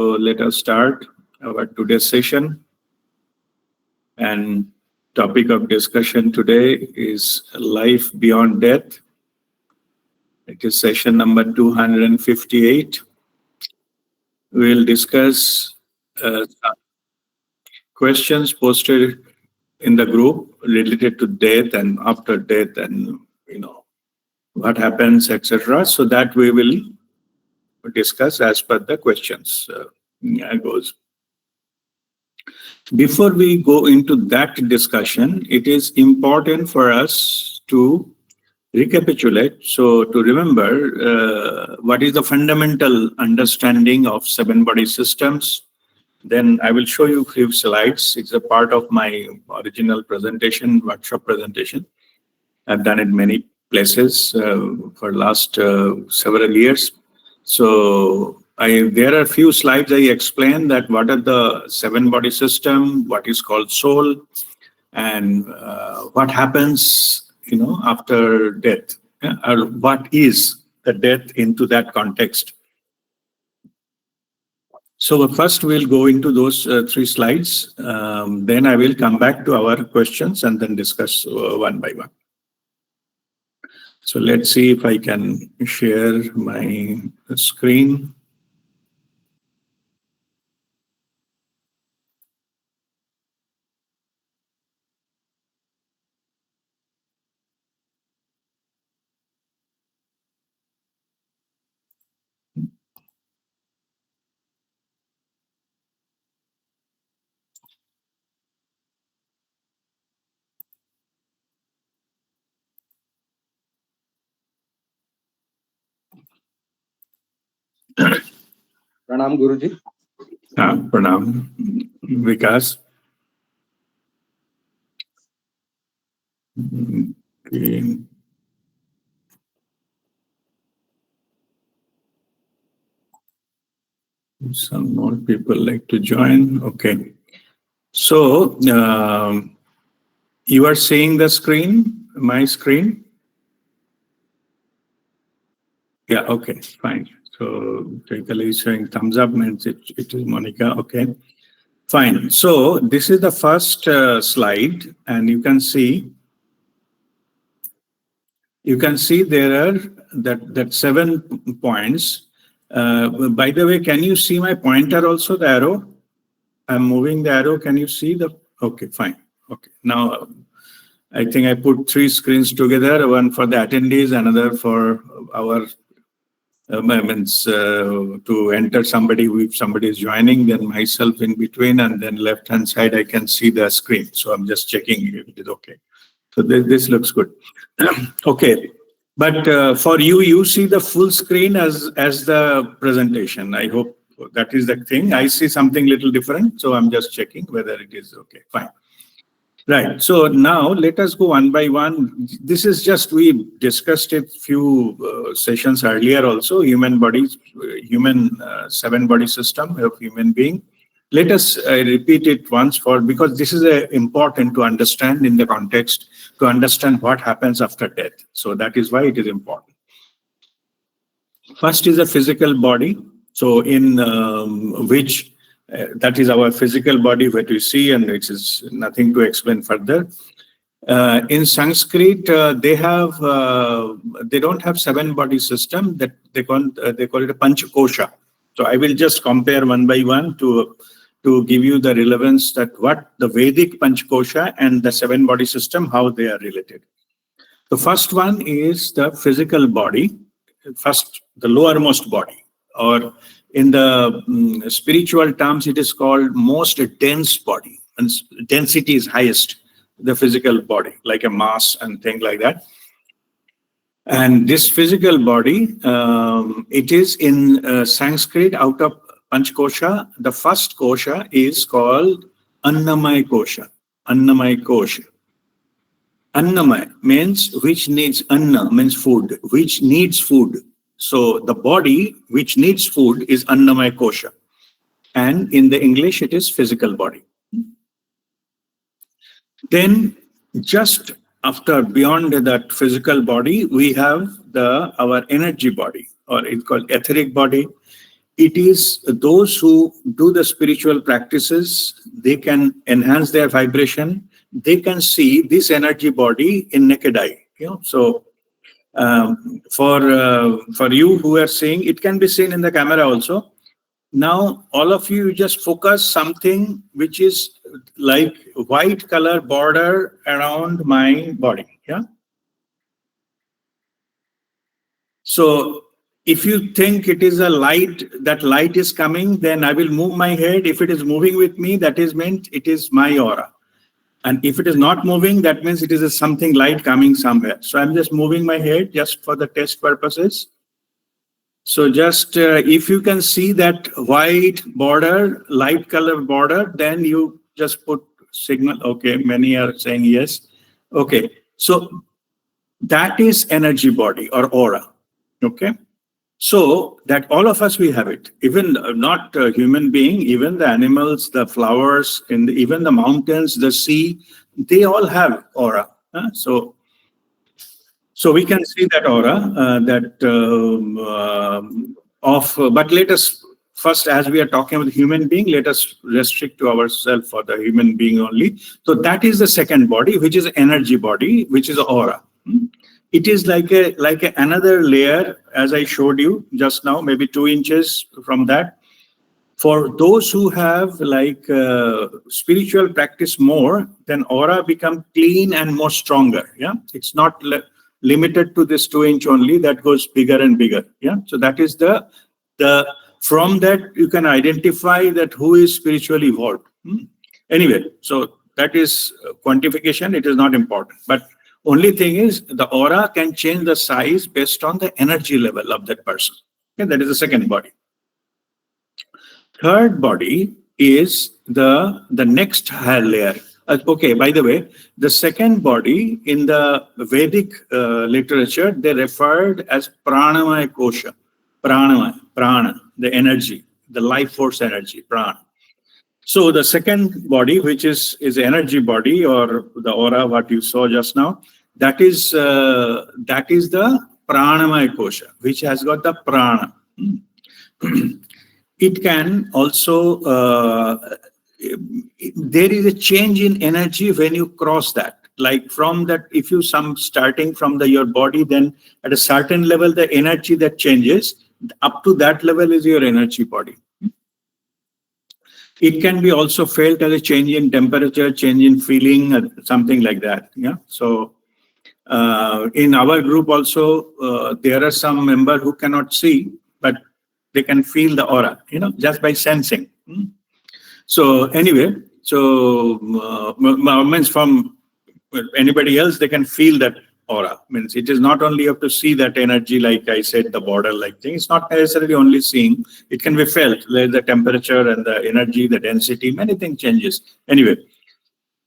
So let us start our today's session. And topic of discussion today is life beyond death. It is session number 258. We will discuss questions posted in the group related to death and after death and what happens, etc. So that we will discuss as per the questions goes. Before we go into that discussion, it is important for us to recapitulate. So to remember what is the fundamental understanding of seven body systems. Then I will show you a few slides. It's a part of my original presentation, workshop presentation. I've done it many places for last several years. So there are a few slides I explain that what are the seven body system, what is called soul, and what happens, after death, or what is the death into that context. So first we'll go into those three slides. Then I will come back to our questions and then discuss one by one. So let's see if I can share my screen. Pranam Guruji. Pranam. Vikas. Okay. Some more people like to join. Okay. So you are seeing the screen, my screen? Yeah, okay, fine. So Jaikali is showing thumbs up, means it is Monica. Okay, fine. So this is the first slide, and you can see there are that 7 points. By the way, can you see my pointer also, the arrow? I'm moving the arrow. Can you see the? Okay, fine. Okay, now I think I put 3 screens together, one for the attendees, another for our to enter somebody, if somebody is joining, then myself in between, and then left hand side I can see the screen. So I'm just checking if it is okay. So this looks good. Okay, but for you see the full screen as the presentation. I hope that is the thing. I see something little different, so I'm just checking whether it is okay. Fine. Right. So now let us go one by one. This is just, we discussed it few sessions earlier also, human bodies, human 7 body system of human being. Let us repeat it once because this is important to understand in the context, to understand what happens after death. So that is why it is important. First is a physical body. So in which that is our physical body, what we see, and which is nothing to explain further. In Sanskrit, they don't have 7 body system. That they call it a panchakosha. So I will just compare one by one to give you the relevance that what the Vedic panchakosha and the 7 body system, how they are related. The first one is the physical body. First, the lowermost body, or in the spiritual terms, it is called most dense body, and density is highest, the physical body, like a mass and thing like that. And this physical body, it is in Sanskrit, out of Panchakosha, the first kosha is called Annamaya kosha. Annamaya kosha. Annamaya means which needs, anna means food, which needs food. So the body which needs food is Annamaya kosha. And in the English, it is physical body. Then just after, beyond that physical body, we have our energy body, or it's called etheric body. it is those who do the spiritual practices, they can enhance their vibration. They can see this energy body in naked eye. So for you who are seeing, it can be seen in the camera also. Now, all of you just focus something which is like white color border around my body. Yeah. So if you think it is a light, that light is coming, then I will move my head. If it is moving with me, that is meant it is my aura. And if it is not moving, that means it is something light coming somewhere. So I'm just moving my head just for the test purposes. So just if you can see that white border, light color border, then you just put signal. Okay, many are saying yes. Okay, so that is energy body or aura. Okay, so that all of us, we have it. Even not a human being, even the animals, the flowers, and even the mountains, the sea, they all have aura. So we can see that aura but let us first, as we are talking about human being, let us restrict to ourselves for the human being only. So that is the second body, which is energy body, which is aura. It is like another layer, as I showed you just now, maybe 2 inches from that. For those who have spiritual practice more, then aura become clean and more stronger. Yeah, it's not limited to this 2-inch only. That goes bigger and bigger. Yeah, so that is the from that you can identify that who is spiritually evolved. Anyway, so that is quantification. It is not important, but only thing is the aura can change the size based on the energy level of that person. Okay, that is the second body. Third body is the next higher layer. Okay, by the way, the second body in the Vedic literature, they referred as pranamaya kosha. Prana, the energy, the life force energy, prana. So the second body, which is energy body or the aura, what you saw just now, that is the pranamaya kosha, which has got the prana. It can also, there is a change in energy when you cross that. Like from that, if you starting from your body, then at a certain level, the energy that changes, up to that level is your energy body. It can be also felt as a change in temperature, change in feeling, something like that. Yeah. So in our group also, there are some members who cannot see, but they can feel the aura, just by sensing. So anyway, means from anybody else, they can feel that aura. Means it is not only you have to see that energy, like I said, the border like thing. It's not necessarily only seeing. It can be felt, like the temperature and the energy, the density, many things changes. Anyway,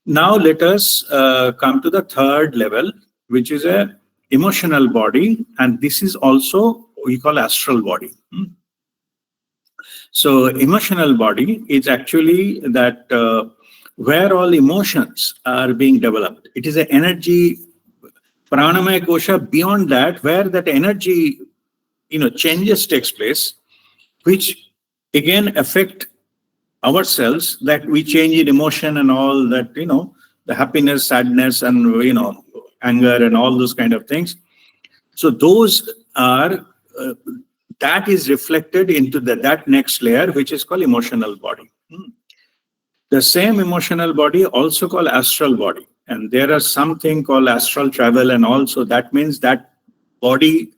now let us come to the third level, which is a emotional body, and this is also we call astral body. So emotional body is actually that where all emotions are being developed. It is an energy, pranamaya kosha. Beyond that, where that energy, changes takes place, which again affect ourselves, that we change in emotion and all that, the happiness, sadness, and anger and all those kind of things. So those are that is reflected into that next layer, which is called emotional body. The same emotional body also called astral body, and there are something called astral travel, and also that means that body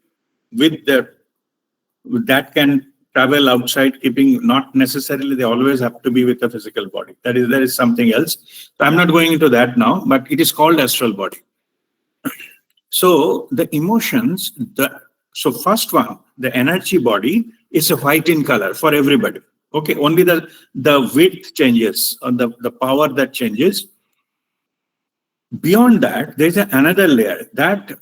that can travel outside, keeping not necessarily they always have to be with the physical body. There is something else. So I'm not going into that now, but it is called astral body. So the emotions, so first one, the energy body is a white in color for everybody. Okay, only the width changes, or the power that changes. Beyond that, there's another layer. That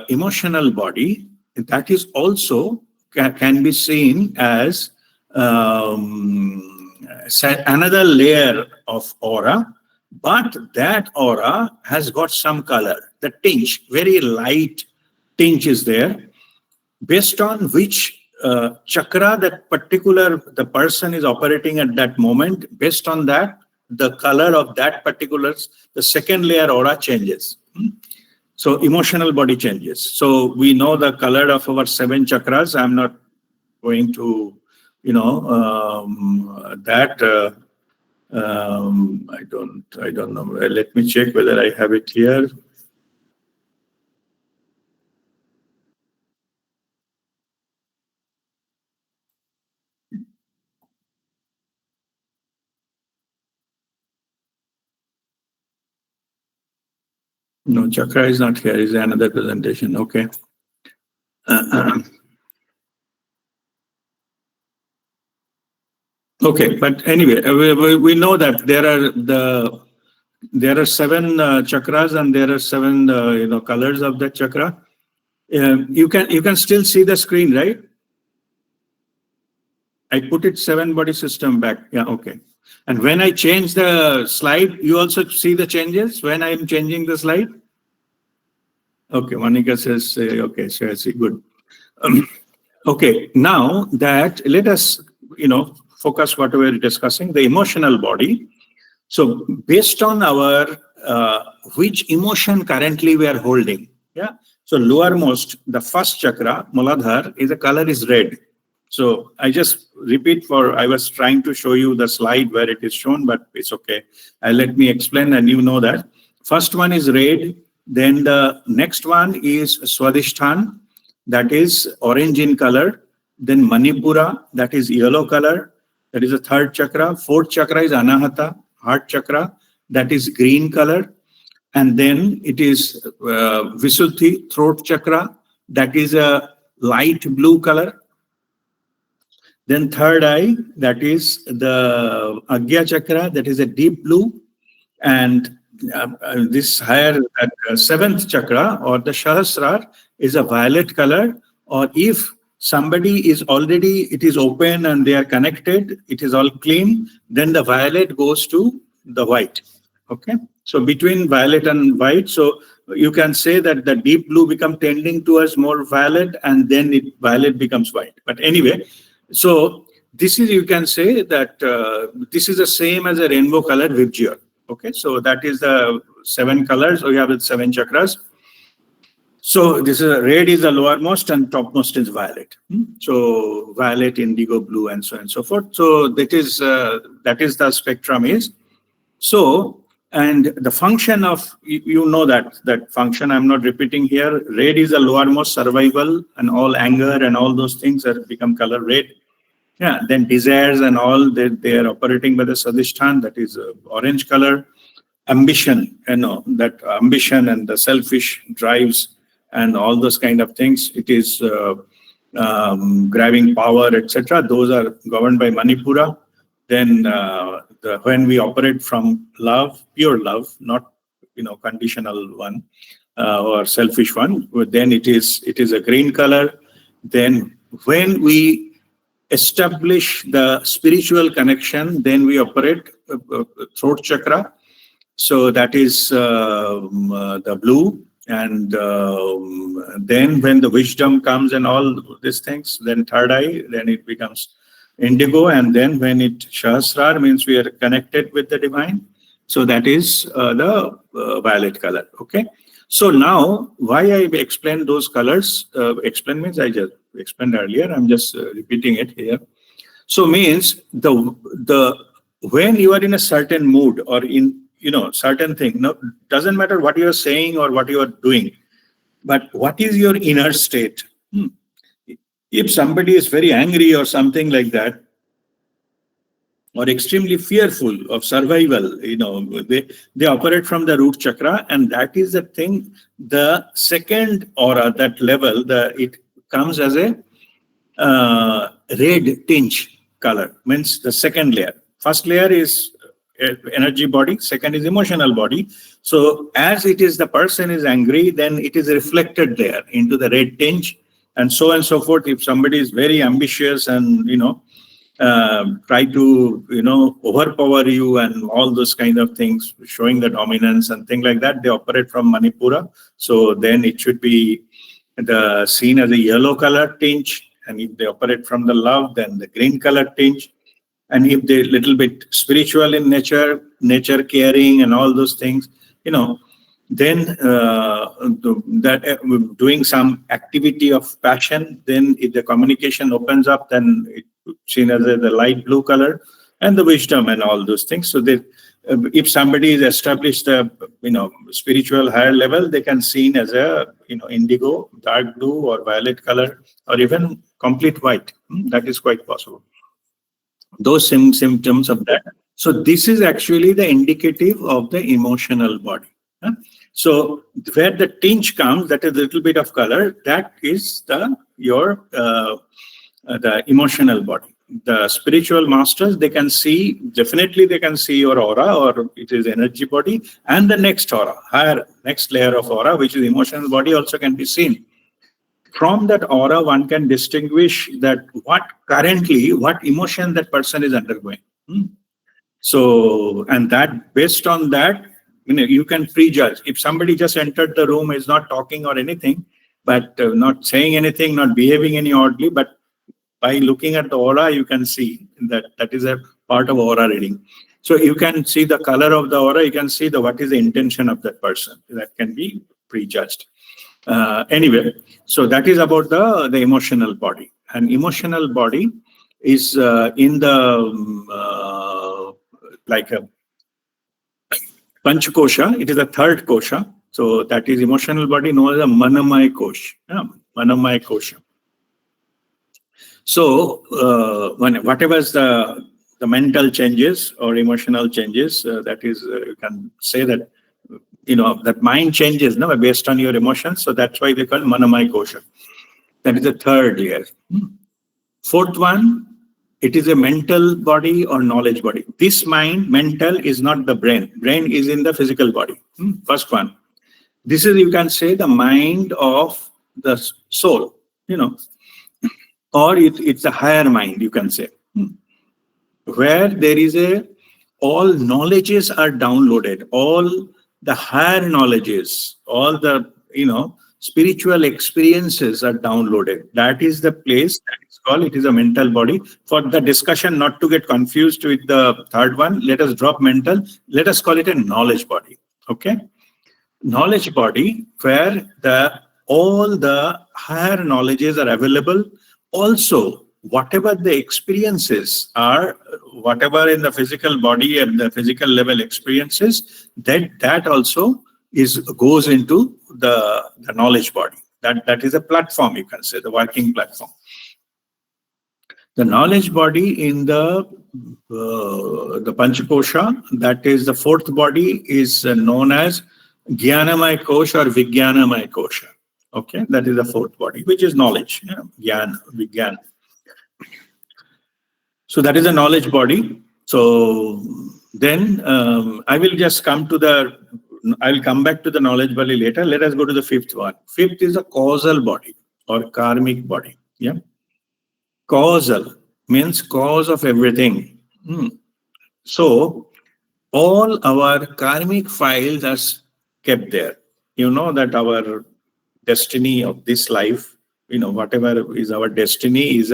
emotional body, that is also can be seen as another layer of aura, but that aura has got some color. The tinge, very light tinge is there, based on which chakra that the person is operating at that moment. Based on that, the color of that the second layer aura changes. So emotional body changes. So we know the color of our 7 chakras. I'm not going to, that. I don't know. Let me check whether I have it here. No, chakra is not here. Is another presentation. Okay. Okay, but anyway, we know that there are 7 chakras and there are 7 colors of that chakra. You can still see the screen, right? I put it 7 body system back. Yeah, okay. And when I change the slide, you also see the changes when I'm changing the slide? Okay, Monica says, okay, so I see, good. Okay, now that, let us, focus what we are discussing, the emotional body. So based on our, which emotion currently we are holding, yeah? So lowermost, the first chakra, Muladhara, the color is red. So I just repeat I was trying to show you the slide where it is shown, but it's okay. Let me explain and you know that. First one is red, then the next one is Swadhisthana, that is orange in color, then Manipura, that is yellow color, that is the 3rd chakra. 4th chakra is Anahata, heart chakra, that is green color, and then it is Visuddhi, throat chakra, that is a light blue color. Then 3rd eye, that is the Agya chakra, that is a deep blue, and this higher 7th chakra or the Sahasrara is a violet color. Or if somebody is already, it is open and they are connected, it is all clean, then the violet goes to the white. Okay, so between violet and white, so you can say that the deep blue becomes tending towards more violet, and then violet becomes white. But anyway, so this is, you can say that this is the same as a rainbow color Vibgyor. Okay, so that is the 7 colors. We have the 7 chakras. So this is red is the lowermost and topmost is violet. So violet, indigo, blue, and so on and so forth. So that is the spectrum is. So, and the function of, you know that function, I'm not repeating here. Red is the lowermost, survival and all anger and all those things that become color red. Yeah, then desires and all, they are operating by the Swadhisthana, that is orange color. Ambition, that ambition and the selfish drives and all those kind of things, it is grabbing power, etc. Those are governed by Manipura. Then when we operate from love, pure love, not conditional one or selfish one, then it is a green color. Then when we establish the spiritual connection, then we operate throat chakra. So that is the blue. And then when the wisdom comes and all these things, then 3rd eye, then it becomes indigo. And then when it Sahasrara, means we are connected with the divine. So that is the violet color. Okay. So now, why I explained those colors, explain means I just explained earlier, I'm just repeating it here. So means when you are in a certain mood or in certain thing, doesn't matter what you are saying or what you are doing, but what is your inner state? If somebody is very angry or something like that, or extremely fearful of survival, they operate from the root chakra, and that is the thing. The second aura, that level, it comes as a red tinge color, means the second layer. First layer is energy body, second is emotional body. So as it is, the person is angry, then it is reflected there into the red tinge, and so forth. If somebody is very ambitious and try to overpower you and all those kind of things, showing the dominance and things like that, they operate from Manipura. So then it should be seen as a yellow color tinge. And if they operate from the love, then the green color tinge. And if they're little bit spiritual in nature caring and all those things, then doing some activity of passion, then if the communication opens up, then it's seen as the light blue color, and the wisdom and all those things. So that if somebody is established a spiritual higher level, they can seen as a indigo, dark blue, or violet color, or even complete white. That is quite possible. Those symptoms of that. So this is actually the indicative of the emotional body. So where the tinge comes, that is a little bit of color, that is the emotional body. The spiritual masters, they can see, definitely they can see your aura, or it is energy body, and the next aura, next layer of aura, which is emotional body, also can be seen. From that aura, one can distinguish that what emotion that person is undergoing. So, and that based on that, you can prejudge. If somebody just entered the room, is not talking or anything, but not saying anything, not behaving any oddly, but by looking at the aura, you can see that is a part of aura reading. So you can see the color of the aura, you can see what is the intention of that person. That can be prejudged. Anyway, so that is about the emotional body. And emotional body is in the like a Panchakosha. It is the third kosha. So that is emotional body known as a Manamaya Kosha. Manamaya Kosha. So whatever is the mental changes or emotional changes, that is, you can say that that mind changes based on your emotions. So that's why they call Manamaya Kosha. That is the third layer. Fourth one, it is a mental body or knowledge body. This mind, mental, is not the brain. Brain is in the physical body. First one. This is, you can say, the mind of the soul, or it's a higher mind, you can say, where there is all knowledges are downloaded, all the higher knowledges, all the spiritual experiences are downloaded. That is the place that is called, it is a mental body. For the discussion not to get confused with the third one, let us drop mental, let us call it a knowledge body. Okay, knowledge body, where all the higher knowledges are available. Also, whatever the experiences are, whatever in the physical body and the physical level experiences, that also goes into the knowledge body. That is a platform, you can say, the working platform. The knowledge body in the Panchakosha, that is the fourth body, is known as Jnanamaya Kosha or Vijnanamaya Kosha. Okay, that is the fourth body, which is knowledge. Jnana, Vijnana. So that is a knowledge body. So then I will just come back to the knowledge body later. Let us go to the fifth one. Fifth is a causal body or karmic body. Yeah. Causal means cause of everything. So all our karmic files are kept there. You know that our destiny of this life, whatever is our destiny is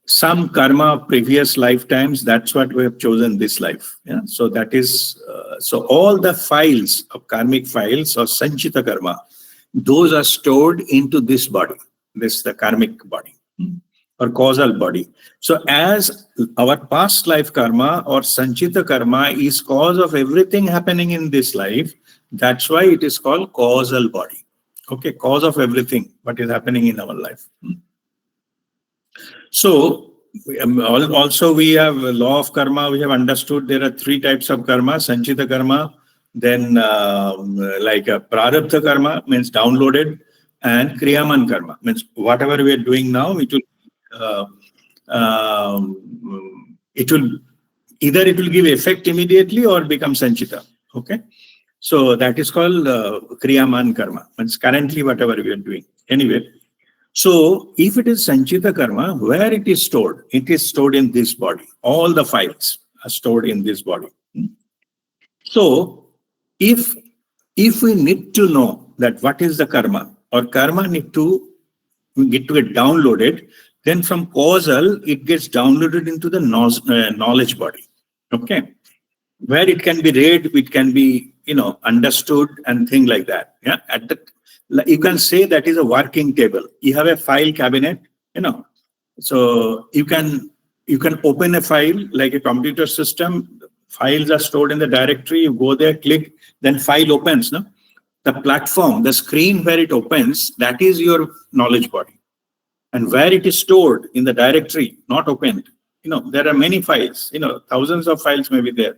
some karma of previous lifetimes. That's what we have chosen this life. Yeah. So that is, so all the files of karmic files or sanchita karma, those are stored into this body, the karmic body or causal body. So as our past life karma or sanchita karma is cause of everything happening in this life, that's why it is called causal body. Okay, cause of everything what is happening in our life. So also we have a law of karma. We have understood there are three types of karma: sanchita karma, then like a prarabdha karma, means downloaded, and kriyaman karma, means whatever we are doing now, it will either give effect immediately or become sanchita. Okay, so that is called kriyaman karma. Means currently whatever we are doing. Anyway. So, if it is sanchita karma, where it is stored? It is stored in this body. All the files are stored in this body. So, if we need to know that what is the karma, or karma need to get downloaded. Then from causal, it gets downloaded into the knowledge body. Okay, where it can be read, it can be understood and things like that. Yeah, you can say that is a working table. You have a file cabinet, so you can open a file like a computer system. Files are stored in the directory. You go there, click, then file opens. No, the platform, the screen where it opens, that is your knowledge body, and where it is stored in the directory, not opened. There are many files. Thousands of files may be there.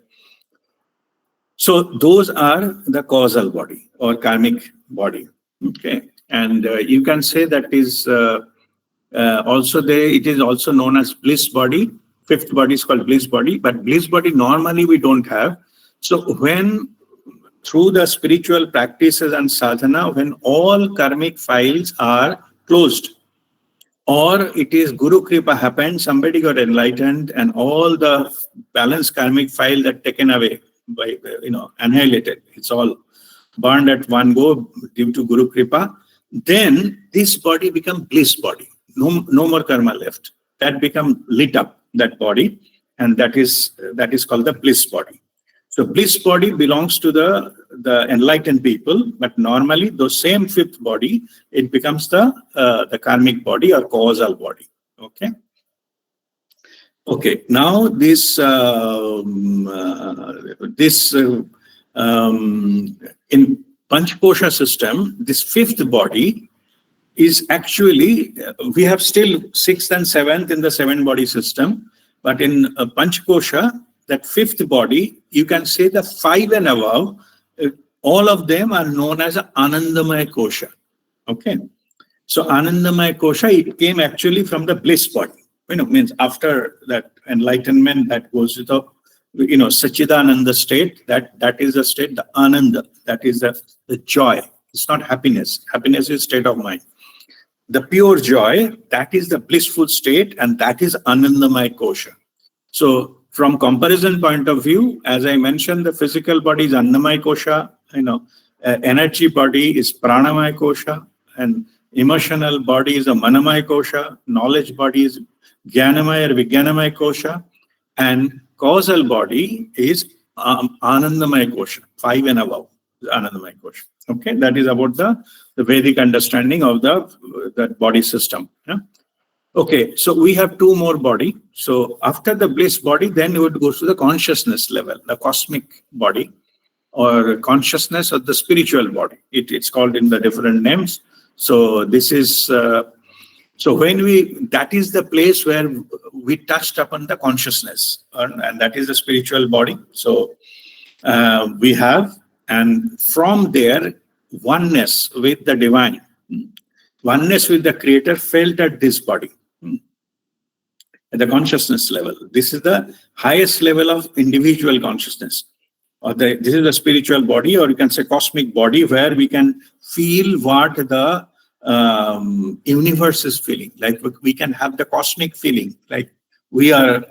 So those are the causal body or karmic body. Okay, and you can say that is also there. It is also known as bliss body. Fifth body is called bliss body, but bliss body normally we don't have. So when through the spiritual practices and sadhana, when all karmic files are closed, or it is Guru Kripa happened, somebody got enlightened, and all the balanced karmic file that taken away by annihilated. It's all burned at one go due to Guru Kripa. Then this body become bliss body. No more karma left. That become lit up, that body, and that is called the bliss body. So bliss body belongs to the enlightened people, but normally the same fifth body, it becomes the karmic body or causal body. Okay. Okay. Now this in Panchkosha system, this fifth body is actually, we have still sixth and seventh in the seven body system, but in Panchkosha, that fifth body, you can say the 5 and above, all of them are known as Anandamaya Kosha. Okay. So Anandamaya Kosha, it came actually from the bliss body. Means after that enlightenment, that goes to the, Sachidananda state, that is the state, the Ananda, that is the joy. It's not happiness. Happiness is state of mind. The pure joy, that is the blissful state, and that is Anandamaya Kosha. So from comparison point of view, as I mentioned, the physical body is Annamaya Kosha, energy body is Pranamaya Kosha, and emotional body is a Manamaya Kosha, knowledge body is Jnanamaya or Vijnanamaya Kosha, and causal body is Anandamaya Kosha, 5 and above, Anandamaya Kosha. Okay, that is about the Vedic understanding of that body system. Yeah? Okay, so we have 2 more body. So after the bliss body, then it would go to the consciousness level, the cosmic body, or consciousness of the spiritual body. It's called in the different names. So this is that is the place where we touched upon the consciousness, and that is the spiritual body. So we have, and from there, oneness with the divine, oneness with the creator felt at this body, at the consciousness level. This is the highest level of individual consciousness. This is the spiritual body, or you can say cosmic body, where we can feel what the universe is feeling. Like we can have the cosmic feeling, like we are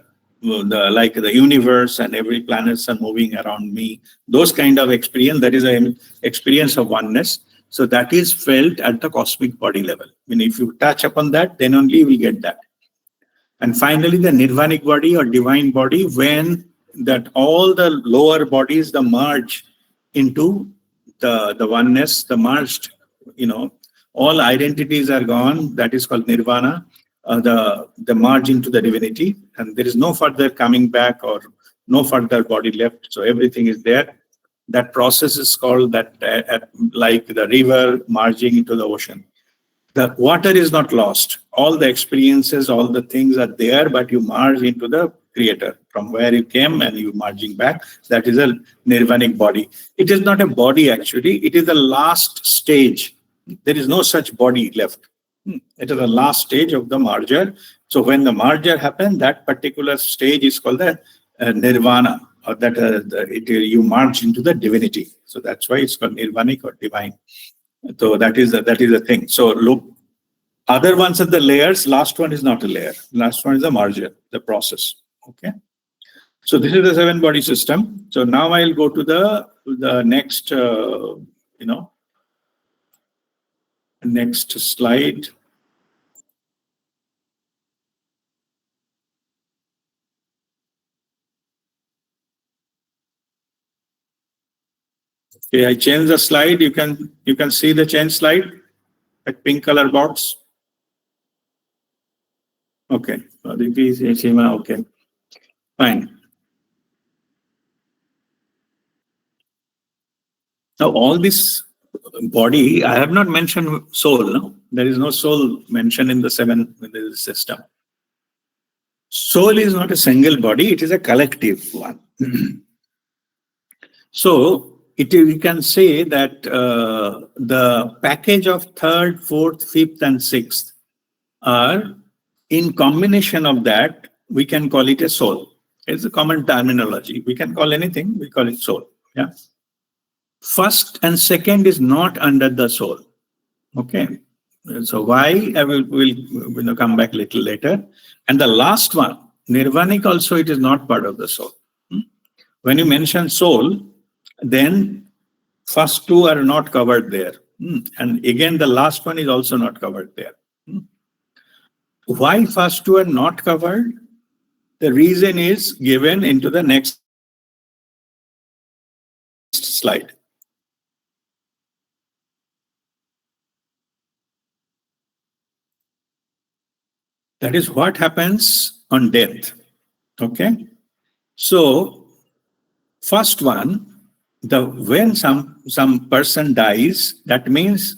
like the universe and every planets are moving around me. Those kind of experience, that is an experience of oneness. So that is felt at the cosmic body level. If you touch upon that, then only you will get that. And finally, the nirvanic body or divine body, when that all the lower bodies, the merge into the oneness, the merged, all identities are gone. That is called nirvana, the merge into the divinity, and there is no further coming back or no further body left. So everything is there. That process is called that, like the river merging into the ocean. The water is not lost. All the experiences, all the things are there, but you merge into the creator from where you came and you merging back. That is a nirvanic body. It is not a body actually. It is the last stage. There is no such body left. It is the last stage of the merger. So when the merger happens, that particular stage is called the nirvana, or that you merge into the divinity. So that's why it's called nirvanic or divine. So that is the thing. So look, other ones are the layers. Last one is not a layer. Last one is the merger, the process. Okay. So this is the 7 body system. So now I'll go to the next, next slide. Okay, I changed the slide. You can see the change slide, that pink color box. Okay. Okay. Fine. Now all this body, I have not mentioned soul. No? There is no soul mentioned in the seven in the system. Soul is not a single body, it is a collective one. So we can say that the package of third, fourth, fifth, and sixth are in combination of that, we can call it a soul. It's a common terminology. We can call anything, we call it soul. Yeah. First and second is not under the soul. Okay. So why? I will come back a little later. And the last one, nirvanic also, it is not part of the soul. When you mention soul, then first two are not covered there. And again, the last one is also not covered there. Why first two are not covered? The reason is given into the next slide. That is what happens on death. Okay. So first one, when some person dies, that means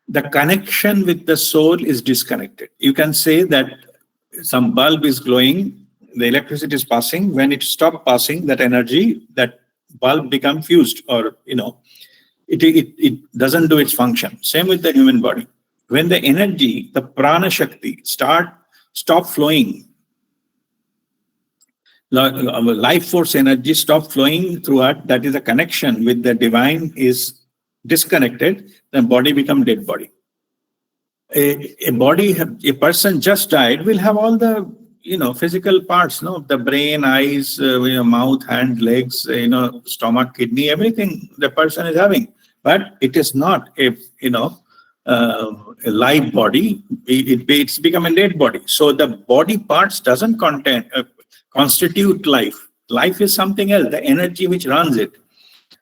the connection with the soul is disconnected. You can say that some bulb is glowing, the electricity is passing. When it stops passing, that energy, that bulb becomes fused, or it doesn't do its function. Same with the human body. When the energy, the prana shakti, stop flowing, life force energy stop flowing throughout, that is a connection with the divine is disconnected, then body become dead body. A person just died will have all the physical parts, the brain, eyes, mouth, hand, legs, stomach, kidney, everything the person is having, but it is not a live body. It's become a dead body. So the body parts doesn't constitute life. Life is something else, the energy which runs it.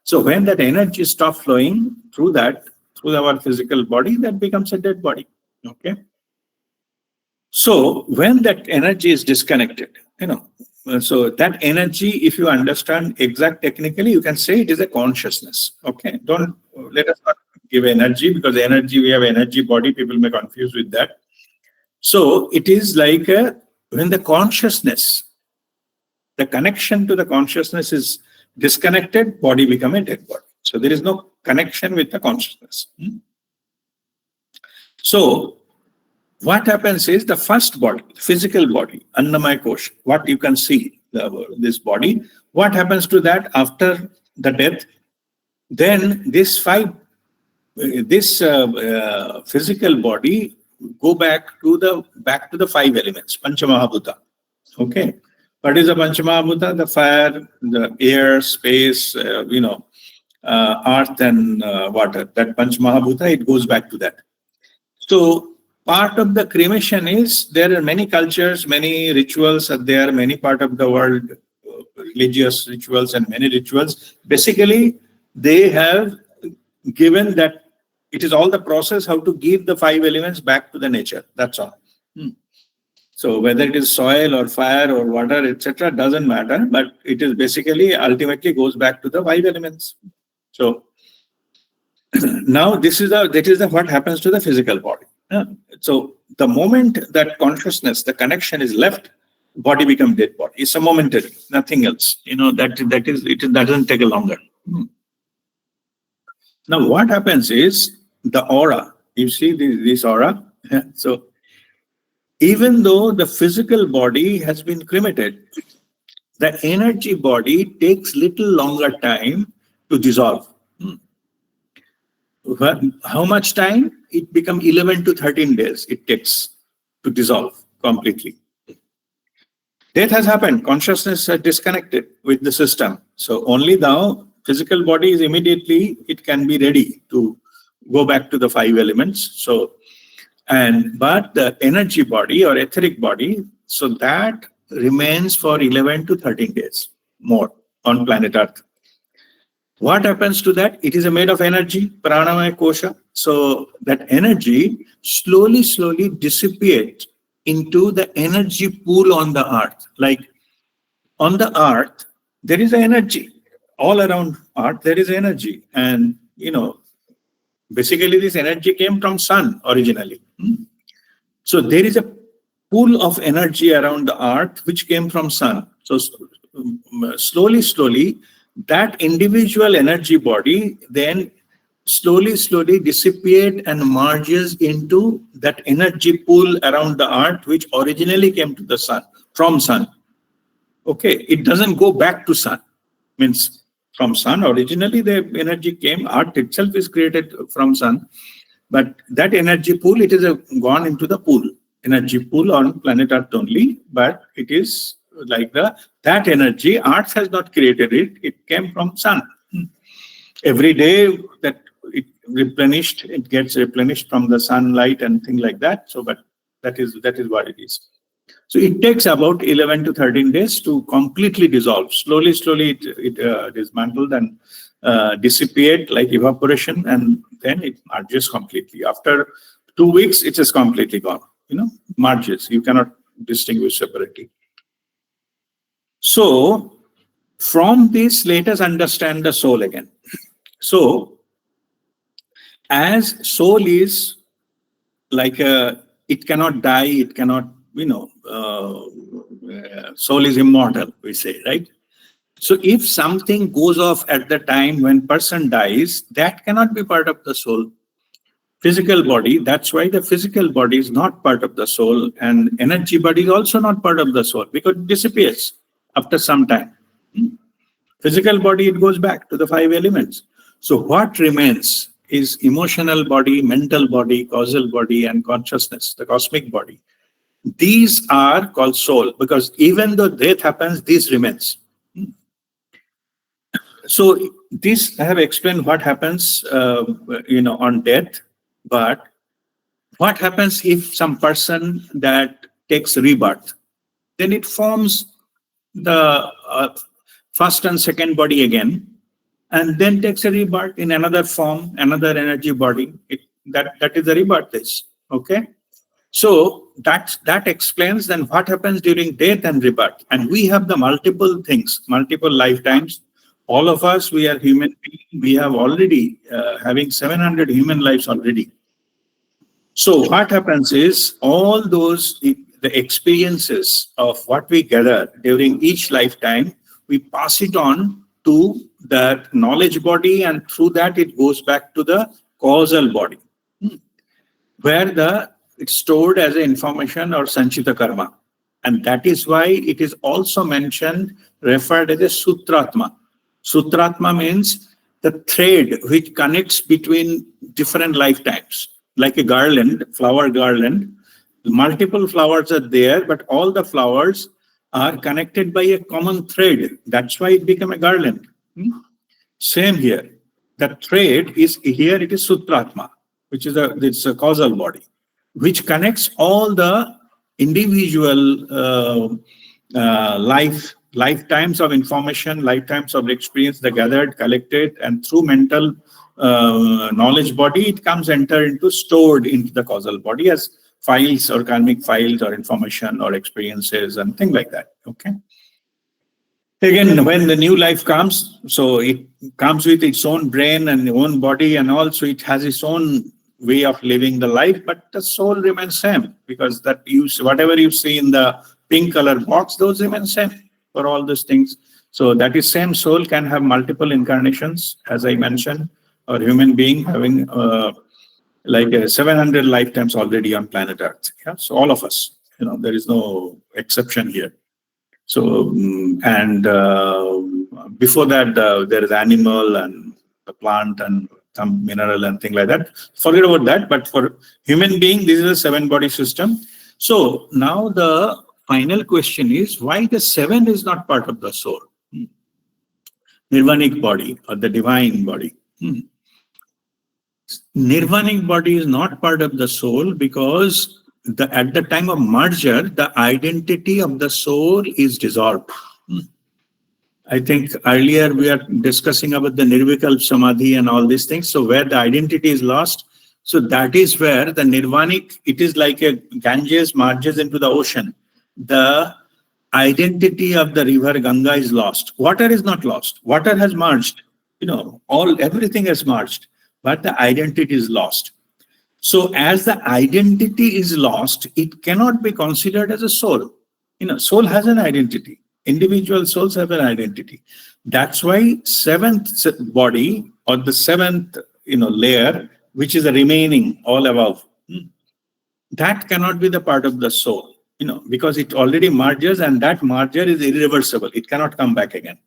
So when that energy stops flowing through our physical body, that becomes a dead body. Okay. So when that energy is disconnected, so that energy, if you understand exact technically, you can say it is a consciousness. Okay. Don't let us not give energy, because energy, we have energy body, people may confuse with that. So it is like when the consciousness, the connection to the consciousness is disconnected, body become a dead body. So there is no connection with the consciousness. So what happens is the first body, physical body, Annamaya Kosh, what you can see, this body, what happens to that after the death? Then this physical body go back to the five elements, Panchamahabhuta. Okay. What is the Panchamahabhuta? The fire, the air, space, earth and water. That Panchamahabhuta, it goes back to that. So part of the cremation is, there are many cultures, many rituals are there, many part of the world, religious rituals and many rituals. Basically, they have given that it is all the process how to give the five elements back to the nature. That's all. So whether it is soil or fire or water, etc., doesn't matter, but it is basically ultimately goes back to the five elements. So now that is what happens to the physical body. So the moment that consciousness, the connection is left, body becomes dead body. It's a momentary, nothing else. That doesn't take a longer. Now what happens is the aura. You see this aura. So even though the physical body has been cremated, the energy body takes little longer time to dissolve. How much time? It becomes 11 to 13 days it takes to dissolve completely. Death has happened. Consciousness is disconnected with the system. So only now physical body is immediately, it can be ready to go back to the five elements. But the energy body or etheric body, so that remains for 11 to 13 days more on planet Earth. What happens to that? It is made of energy, pranamaya kosha. So that energy slowly dissipates into the energy pool on the earth. Like on the earth, there is energy. All around earth, there is energy. And, basically this energy came from sun originally. So there is a pool of energy around the earth which came from sun. So slowly, that individual energy body then slowly dissipate and merges into that energy pool around the earth which originally came to the sun, from sun. Okay, it doesn't go back to sun. Means from sun, originally the energy came, earth itself is created from sun. But that energy pool, it is gone into the pool, energy pool on planet Earth only, but it is like that energy, Earth has not created it, it came from sun. Every day that it gets replenished from the sunlight and things like that. So, but that is what it is. So it takes about 11 to 13 days to completely dissolve. Slowly it dismantled and dissipate like evaporation, and then it merges completely. After 2 weeks, it is completely gone. Merges. You cannot distinguish separately. So from this, let us understand the soul again. So as soul is like it cannot die, it cannot, soul is immortal, we say, right? So if something goes off at the time when person dies, that cannot be part of the soul. Physical body, that's why the physical body is not part of the soul, and energy body is also not part of the soul because it disappears after some time. Physical body, it goes back to the 5 elements. So what remains is emotional body, mental body, causal body, and consciousness, the cosmic body. These are called soul because even though death happens, this remains. So this I have explained what happens, on death. But what happens if some person that takes rebirth? Then it forms the first and second body again, and then takes a rebirth in another form, another energy body. That is the rebirth is. Okay. So that explains then what happens during death and rebirth. And we have the multiple things, multiple lifetimes. All of us, we are human beings. We have already having 700 human lives already. So what happens is all those, the experiences of what we gather during each lifetime, we pass it on to the knowledge body, and through that it goes back to the causal body, where it's stored as information or sanchita karma. And that is why it is also mentioned, referred as a sutratma. Sutratma means the thread which connects between different lifetimes. Like a garland, flower garland, multiple flowers are there, but all the flowers are connected by a common thread. That's why it became a garland. Same here. The thread is here, it is Sutratma, which is it's a causal body, which connects all the individual lifetimes of information, lifetimes of experience, the gathered, collected, and through mental knowledge body, it comes stored into the causal body as files or karmic files or information or experiences and things like that. Okay. Again, when the new life comes, so it comes with its own brain and own body, and also it has its own way of living the life, but the soul remains same because whatever you see in the pink color box, those remain same for all these things. So that is same soul can have multiple incarnations, as I mentioned, or human being having like 700 lifetimes already on planet Earth. Yeah? So all of us, there is no exception here. So, and before that, there is animal and the plant and some mineral and thing like that. Forget about that. But for human being, this is a 7-body system. So now the final question is why the 7 is not part of the soul? Nirvanic body or the divine body. Nirvanic body is not part of the soul because at the time of merger, the identity of the soul is dissolved. I think earlier we are discussing about the Nirvikalp Samadhi and all these things. So where the identity is lost, so that is where the Nirvanic, it is like a Ganges merges into the ocean. The identity of the river Ganga is lost. Water is not lost. Water has merged. Everything has merged, but the identity is lost. So as the identity is lost, it cannot be considered as a soul. Soul has an identity. Individual souls have an identity. That's why seventh body or the seventh, layer, which is the remaining all above, that cannot be the part of the soul, because it already merges and that merger is irreversible. It cannot come back again.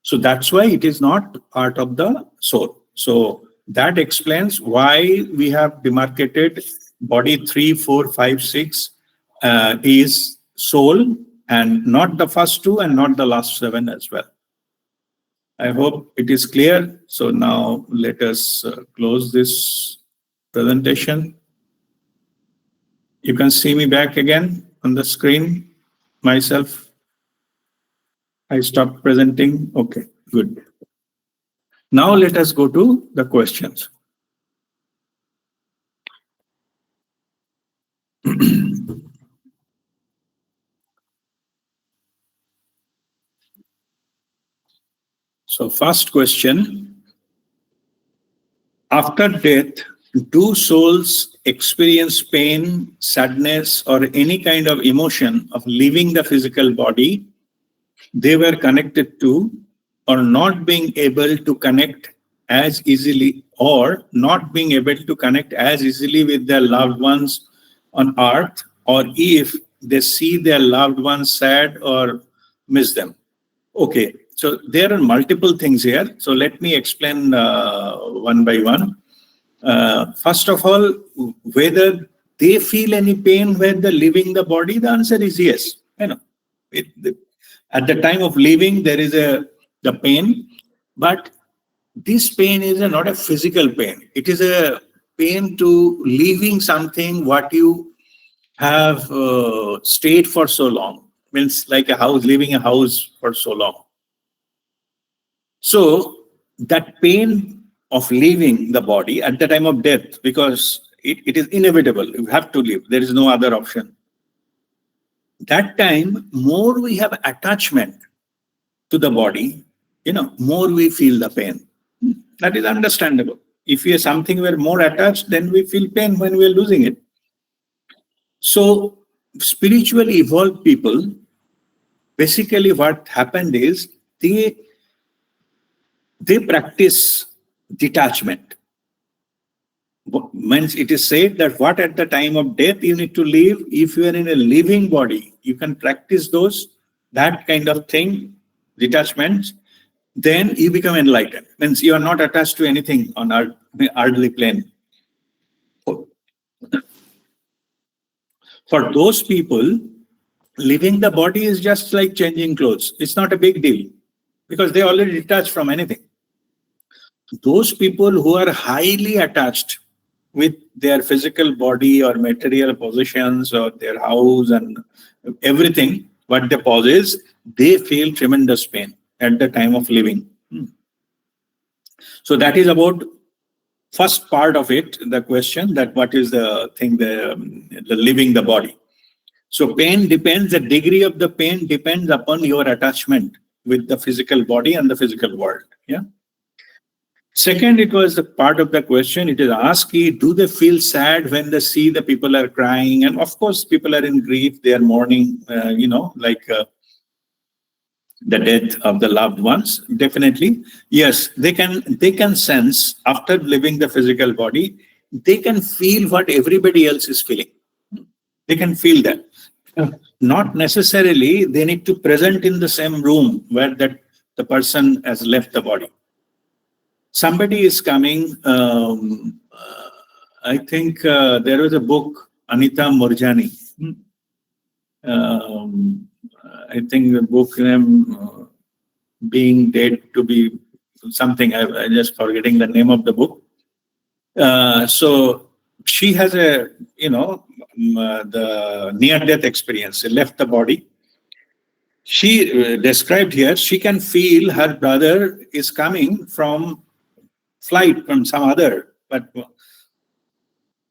So that's why it is not part of the soul. So that explains why we have demarcated body 3, 4, 5, 6 is soul, and not the first two and not the last 7 as well. I hope it is clear. So now let us close this presentation. You can see me back again on the screen, myself. I stopped presenting. Okay, good. Now let us go to the questions. So first question, after death, do souls experience pain, sadness, or any kind of emotion of leaving the physical body they were connected to, or not being able to connect as easily, or not being able to connect as easily with their loved ones on earth, or if they see their loved ones sad or miss them? Okay, so there are multiple things here. So let me explain one by one. First of all, whether they feel any pain when they're leaving the body, the answer is yes. At the time of leaving, there is the pain, but this pain is not a physical pain. It is a pain to leaving something what you have stayed for so long. Means like a house, leaving a house for so long. So that pain of leaving the body at the time of death, because it is inevitable, you have to leave, there is no other option. That time, more we have attachment to the body, more we feel the pain. That is understandable. If we are something we're more attached, then we feel pain when we're losing it. So spiritually evolved people, basically what happened is they practice detachment. Means it is said that what at the time of death you need to leave. If you are in a living body, you can practice that kind of thing, detachments, then you become enlightened. Means you are not attached to anything on earthly plane. For those people, leaving the body is just like changing clothes. It's not a big deal because they already detached from anything. Those people who are highly attached with their physical body or material possessions or their house and everything, what they possess, they feel tremendous pain at the time of living. So that is about first part of it, the question that what is the thing, the living the body. So pain depends, the degree of the pain depends upon your attachment with the physical body and the physical world. Yeah. Second, it was the part of the question, it is asked, do they feel sad when they see the people are crying? And of course, people are in grief, they are mourning, the death of the loved ones. Definitely, yes, they can sense after leaving the physical body, they can feel what everybody else is feeling. They can feel that. Not necessarily they need to present in the same room where the person has left the body. Somebody is coming, I think there was a book, Anita Murjani. I think the book name, Being Dead to Be something, I'm just forgetting the name of the book. So she has the near-death experience. She left the body. She described here, she can feel her brother is coming from flight from some other, but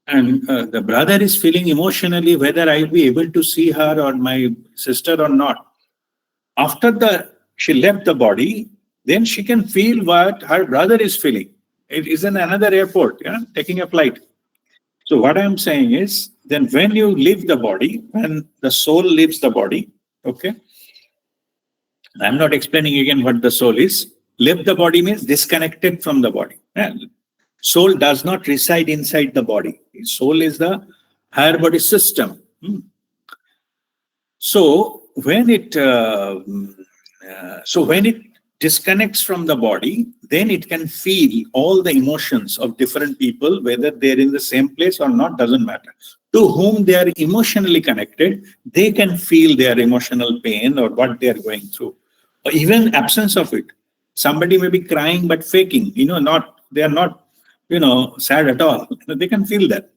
and the brother is feeling emotionally whether I'll be able to see her or my sister or not. After she left the body, then she can feel what her brother is feeling. It is in another airport, yeah, taking a flight. So what I'm saying is, then when you leave the body, when the soul leaves the body, okay, I'm not explaining again what the soul is. Leave the body means disconnected from the body. Yeah. Soul does not reside inside the body. Soul is the higher body system. So when it disconnects from the body, then it can feel all the emotions of different people, whether they're in the same place or not, doesn't matter. To whom they are emotionally connected, they can feel their emotional pain or what they are going through, or even absence of it. Somebody may be crying but faking, they are not, sad at all. They can feel that.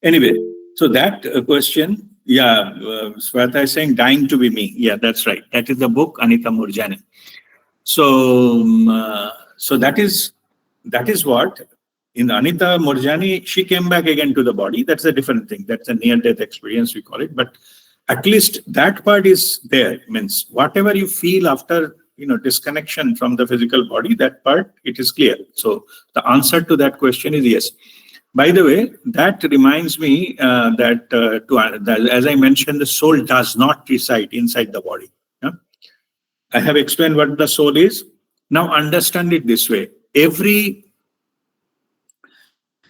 Anyway, so that question, yeah, Sweta is saying, dying to be me. Yeah, that's right. That is the book, Anita Murjani. So that is what in Anita Murjani, she came back again to the body. That's a different thing. That's a near-death experience, we call it. But at least that part is there. Means whatever you feel after disconnection from the physical body, that part, it is clear. So the answer to that question is yes. By the way, that reminds me that as I mentioned, the soul does not reside inside the body. Yeah? I have explained what the soul is. Now understand it this way. Every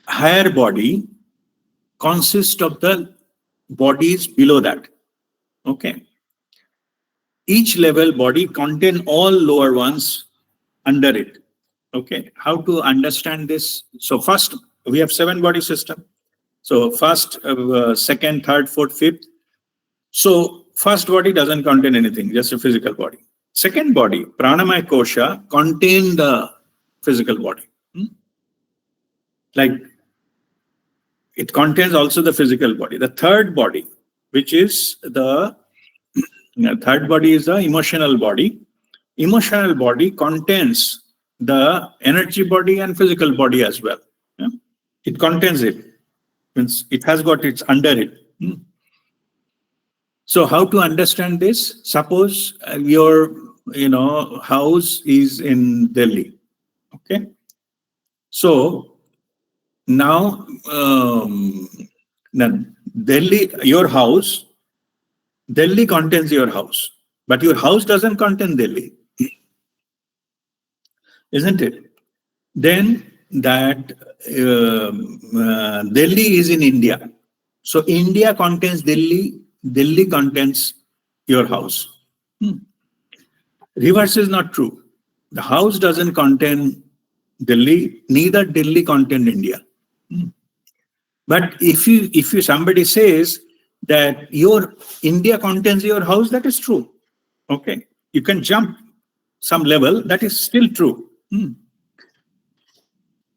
higher body consists of the bodies below that. Okay. Each level body contain all lower ones under it. Okay. How to understand this? So first, we have 7 body system. So first, second, third, fourth, fifth. So first body doesn't contain anything, just a physical body. Second body, pranamaya kosha, contain the physical body. Like it contains also the physical body. The third body, which is the third body is the emotional body. Emotional body contains the energy body and physical body as well. Yeah? It contains it. Means it has got its under it. So how to understand this? Suppose your house is in Delhi. Okay. So now Delhi, your house, Delhi contains your house, but your house doesn't contain Delhi, isn't it? Then that Delhi is in India. So India contains Delhi, Delhi contains your house. Reverse is not true. The house doesn't contain Delhi, neither Delhi contain India. But if somebody says that your India contains your house, that is true. Okay, you can jump some level, that is still true.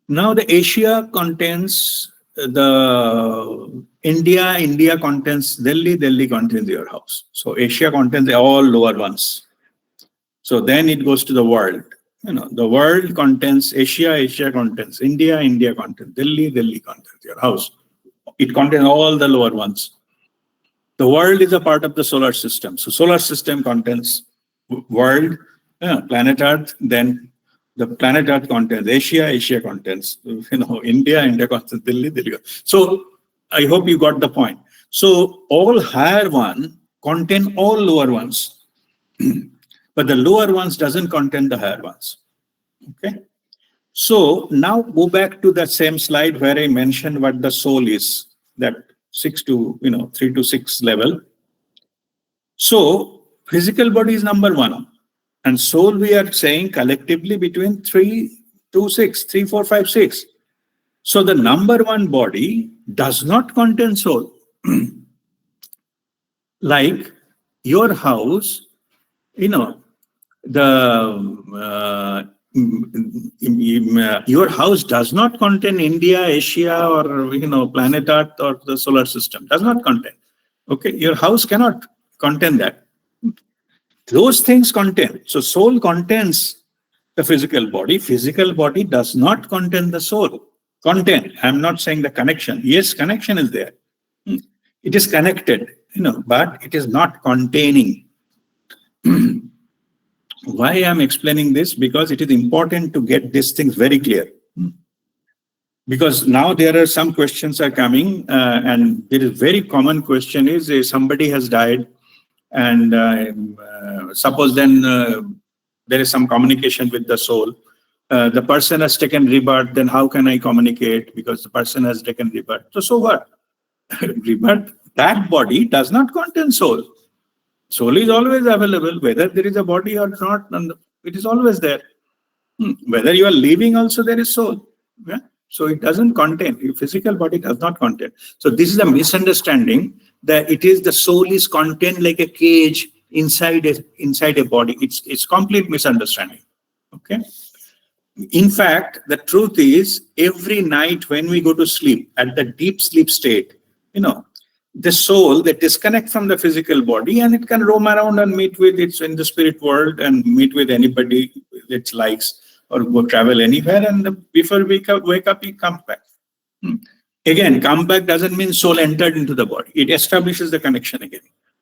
Now the Asia contains the India contains Delhi, Delhi contains your house. So Asia contains all lower ones. So then it goes to the world. The world contains Asia, Asia contains India, India contains Delhi, Delhi contains your house. It contains all the lower ones. The world is a part of the solar system. So solar system contains world, planet Earth, then the planet Earth contains Asia, Asia contains, India, India contains Delhi, Delhi. So I hope you got the point. So all higher one contain all lower ones. But the lower ones doesn't contain the higher ones. Okay. So now go back to that same slide where I mentioned what the soul is, that 3 to 6 level. So physical body is number 1. And soul we are saying collectively between 3 to 6, 3, 4, 5, 6. So the number 1 body does not contain soul. Like your house, your house does not contain India, Asia, or planet Earth or the solar system. Does not contain. Okay, your house cannot contain that. Those things contain. So soul contains the physical body. Physical body does not contain the soul. Contain. I'm not saying the connection. Yes, connection is there. It is connected, but it is not containing. Why I'm explaining this? Because it is important to get these things very clear. Because now there are some questions are coming, and there is very common question is somebody has died, and suppose then there is some communication with the soul. The person has taken rebirth, then how can I communicate? Because the person has taken rebirth. So what? Rebirth, that body does not contain soul. Soul is always available, whether there is a body or not, and it is always there. Whether you are living also, there is soul. Yeah? So it doesn't contain, your physical body does not contain. So this is a misunderstanding that it is the soul is contained like a cage inside a body. It's complete misunderstanding. Okay. In fact, the truth is every night when we go to sleep, at the deep sleep state, the soul that disconnects from the physical body and it can roam around and meet with it's in the spirit world and meet with anybody it likes or go travel anywhere, and before wake up, he comes back. Again, come back doesn't mean soul entered into the body. It establishes the connection again.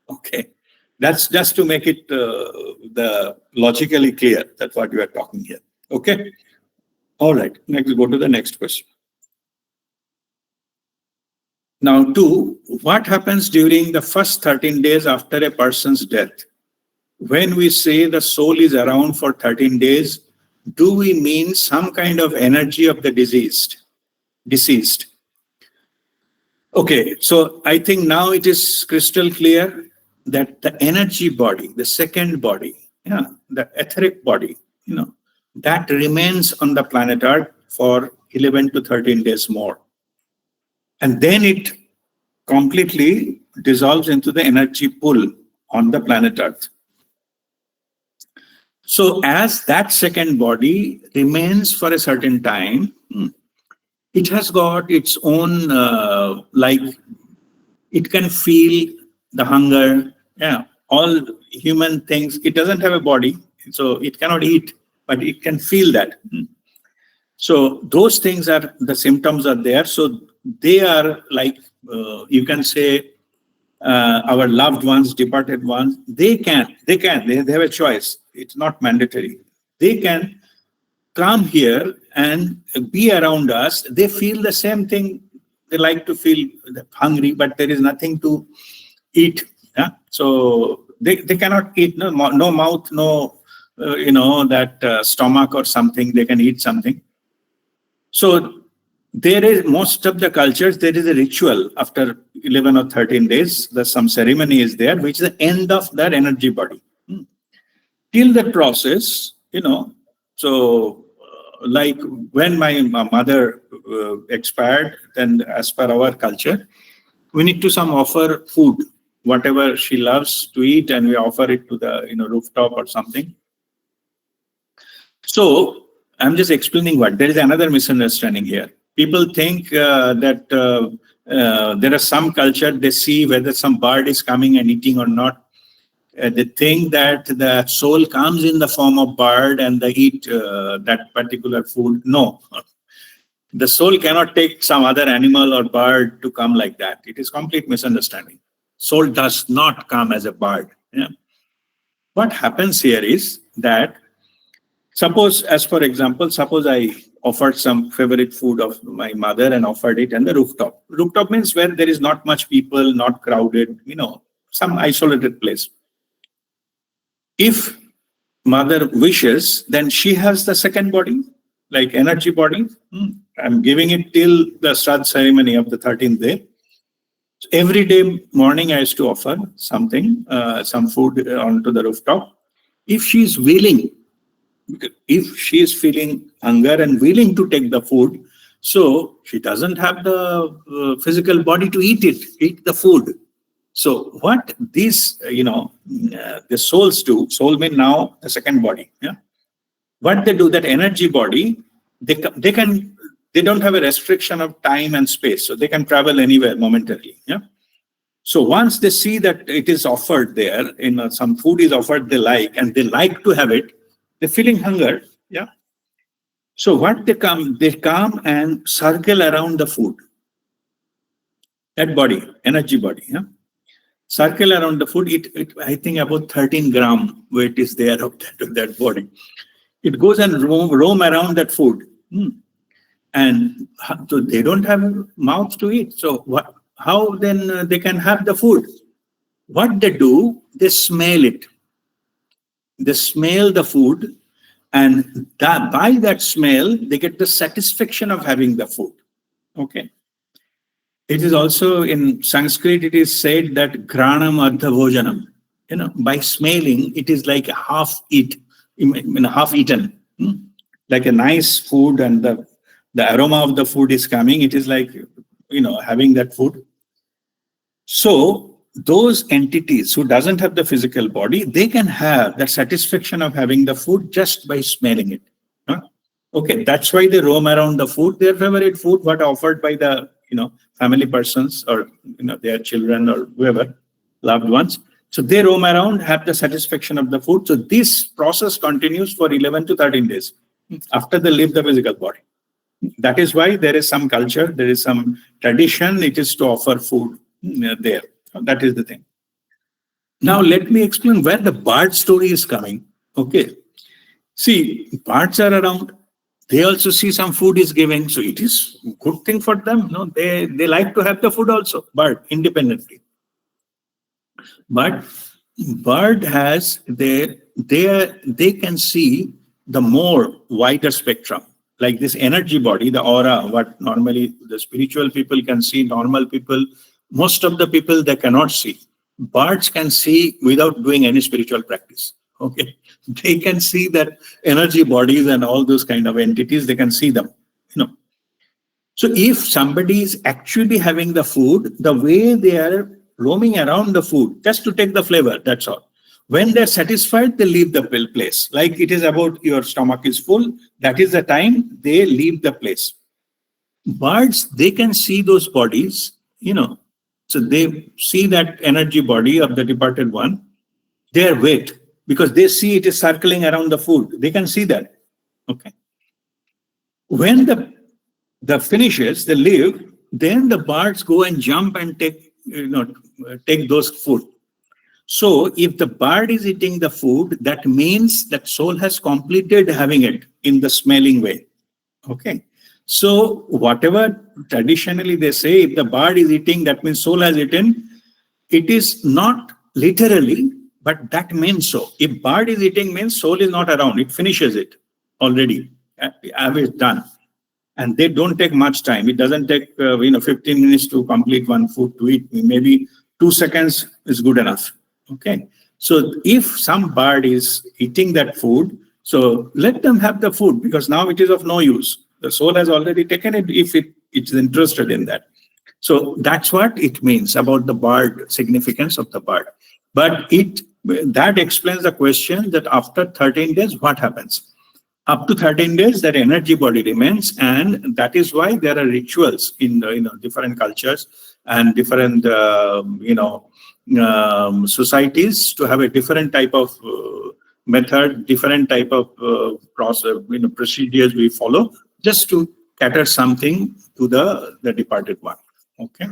Okay. That's just to make it the logically clear. That's what we are talking here. Okay. All right. Next, go to the next question. Now, 2, what happens during the first 13 days after a person's death? When we say the soul is around for 13 days, do we mean some kind of energy of the deceased? Okay, so I think now it is crystal clear that the energy body, the second body, the etheric body, that remains on the planet Earth for 11 to 13 days more. And then it completely dissolves into the energy pool on the planet Earth. So as that second body remains for a certain time, it has got its own, it can feel the hunger, all human things. It doesn't have a body, so it cannot eat, but it can feel that. So those things are, the symptoms are there. So they are like, you can say, our loved ones, departed ones, they have a choice. It's not mandatory. They can come here and be around us. They feel the same thing. They like to feel hungry, but there is nothing to eat. Yeah? So they cannot eat, no mouth, no, that stomach or something. They can eat something. So there is, most of the cultures, there is a ritual after 11 or 13 days. There's some ceremony is there, which is the end of their energy body. Till that process, so like when my mother expired, then as per our culture, we need to offer food, whatever she loves to eat, and we offer it to the rooftop or something. So I'm just explaining what there is another misunderstanding here. People think that there are some culture, they see whether some bird is coming and eating or not. They think that the soul comes in the form of bird and they eat that particular food. No, the soul cannot take some other animal or bird to come like that. It is complete misunderstanding. Soul does not come as a bird. Yeah? What happens here is that suppose, as for example, suppose I offered some favorite food of my mother and offered it on the rooftop. Rooftop means where there is not much people, not crowded, some isolated place. If mother wishes, then she has the second body, like energy body. I'm giving it till the Shraddha ceremony of the 13th day. So every day morning I used to offer something, some food onto the rooftop. If she is willing, if she is feeling hunger and willing to take the food, so she doesn't have the physical body to eat the food. So what these, the souls do, soul means now the second body. Yeah. What they do, that energy body, they don't have a restriction of time and space, so they can travel anywhere momentarily. Yeah. So once they see that it is offered there, some food is offered they like, and they like to have it, they're feeling hunger. Yeah. So what they come and circle around the food, that body, energy body. Yeah. Circle around the food. It I think about 13 gram weight is there of that body. It goes and roam around that food. And so they don't have mouths to eat. So how then they can have the food? What they do, they smell it. They smell the food, and by that smell, they get the satisfaction of having the food. Okay. It is also in Sanskrit, it is said that granam ardha bhojanam. By smelling, it is like half eaten. Like a nice food, and the aroma of the food is coming. It is like, having that food. So those entities who doesn't have the physical body, they can have that satisfaction of having the food just by smelling it. Okay, that's why they roam around the food, their favorite food, what offered by the family persons, or their children or whoever, loved ones. So they roam around, have the satisfaction of the food. So this process continues for 11 to 13 days after they leave the physical body. That is why there is some culture, there is some tradition, it is to offer food there. That is the thing. Now let me explain where the bird story is coming. Okay. See, birds are around. They also see some food is given. So it is a good thing for them. They like to have the food also, bird, independently. But bird has they can see the more wider spectrum. Like this energy body, the aura, what normally the spiritual people can see, normal people, most of the people, they cannot see. Birds can see without doing any spiritual practice. Okay. They can see that energy bodies and all those kind of entities, they can see them. So if somebody is actually having the food, the way they are roaming around the food, just to take the flavor, that's all. When they're satisfied, they leave the place. Like it is about your stomach is full, that is the time they leave the place. Birds, they can see those bodies, so they see that energy body of the departed one, their weight, because they see it is circling around the food. They can see that. Okay. When the finishes, they leave, then the birds go and jump and take those food. So if the bird is eating the food, that means that soul has completed having it in the smelling way. Okay. So whatever traditionally they say, if the bird is eating, that means soul has eaten. It is not literally, but that means so. If bird is eating, means soul is not around. It finishes it already. Average done. And they don't take much time. It doesn't take 15 minutes to complete one food to eat. Maybe 2 seconds is good enough. Okay. So if some bird is eating that food, so let them have the food, because now it is of no use. The soul has already taken it if it is interested in that. So that's what it means about the bird, significance of the bird. But that explains the question that after 13 days, what happens? Up to 13 days, that energy body remains, and that is why there are rituals in different cultures and different societies to have a different type of method, different type of process, procedures we follow, just to cater something to the departed one. Okay.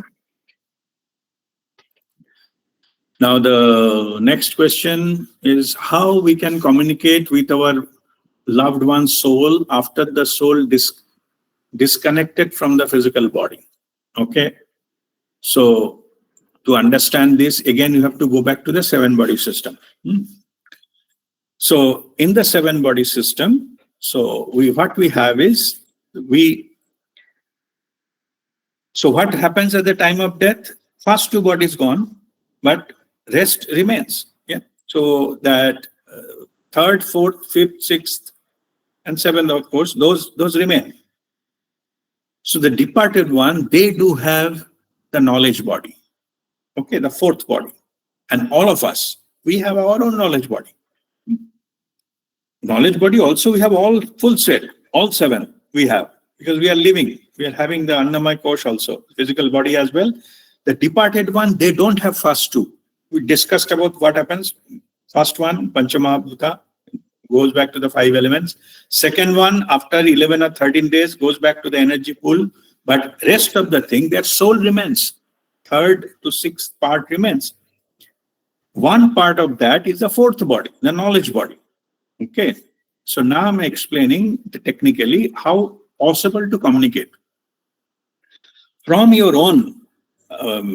Now the next question is how we can communicate with our loved one's soul after the soul disconnected from the physical body. Okay. So to understand this, again, you have to go back to the 7-body system. So in the 7-body system, so what we have is so what happens at the time of death? First 2 bodies gone, but rest remains. Yeah. So that 3rd, 4th, 5th, 6th, and 7th, of course, those remain. So the departed one, they do have the knowledge body. Okay, the 4th body. And all of us, we have our own knowledge body. Knowledge body also, we have all full set, all 7 we have, because we are living. We are having the Annamaya Kosh also, physical body as well. The departed one, they don't have first two. We discussed about what happens. First one, Panchamahabhuta, goes back to the five elements. Second one, after 11 or 13 days, goes back to the energy pool. But rest of the thing, their soul remains. Third to sixth part remains. One part of that is the fourth body, the knowledge body. Okay. So now I'm explaining technically how possible to communicate. From your own,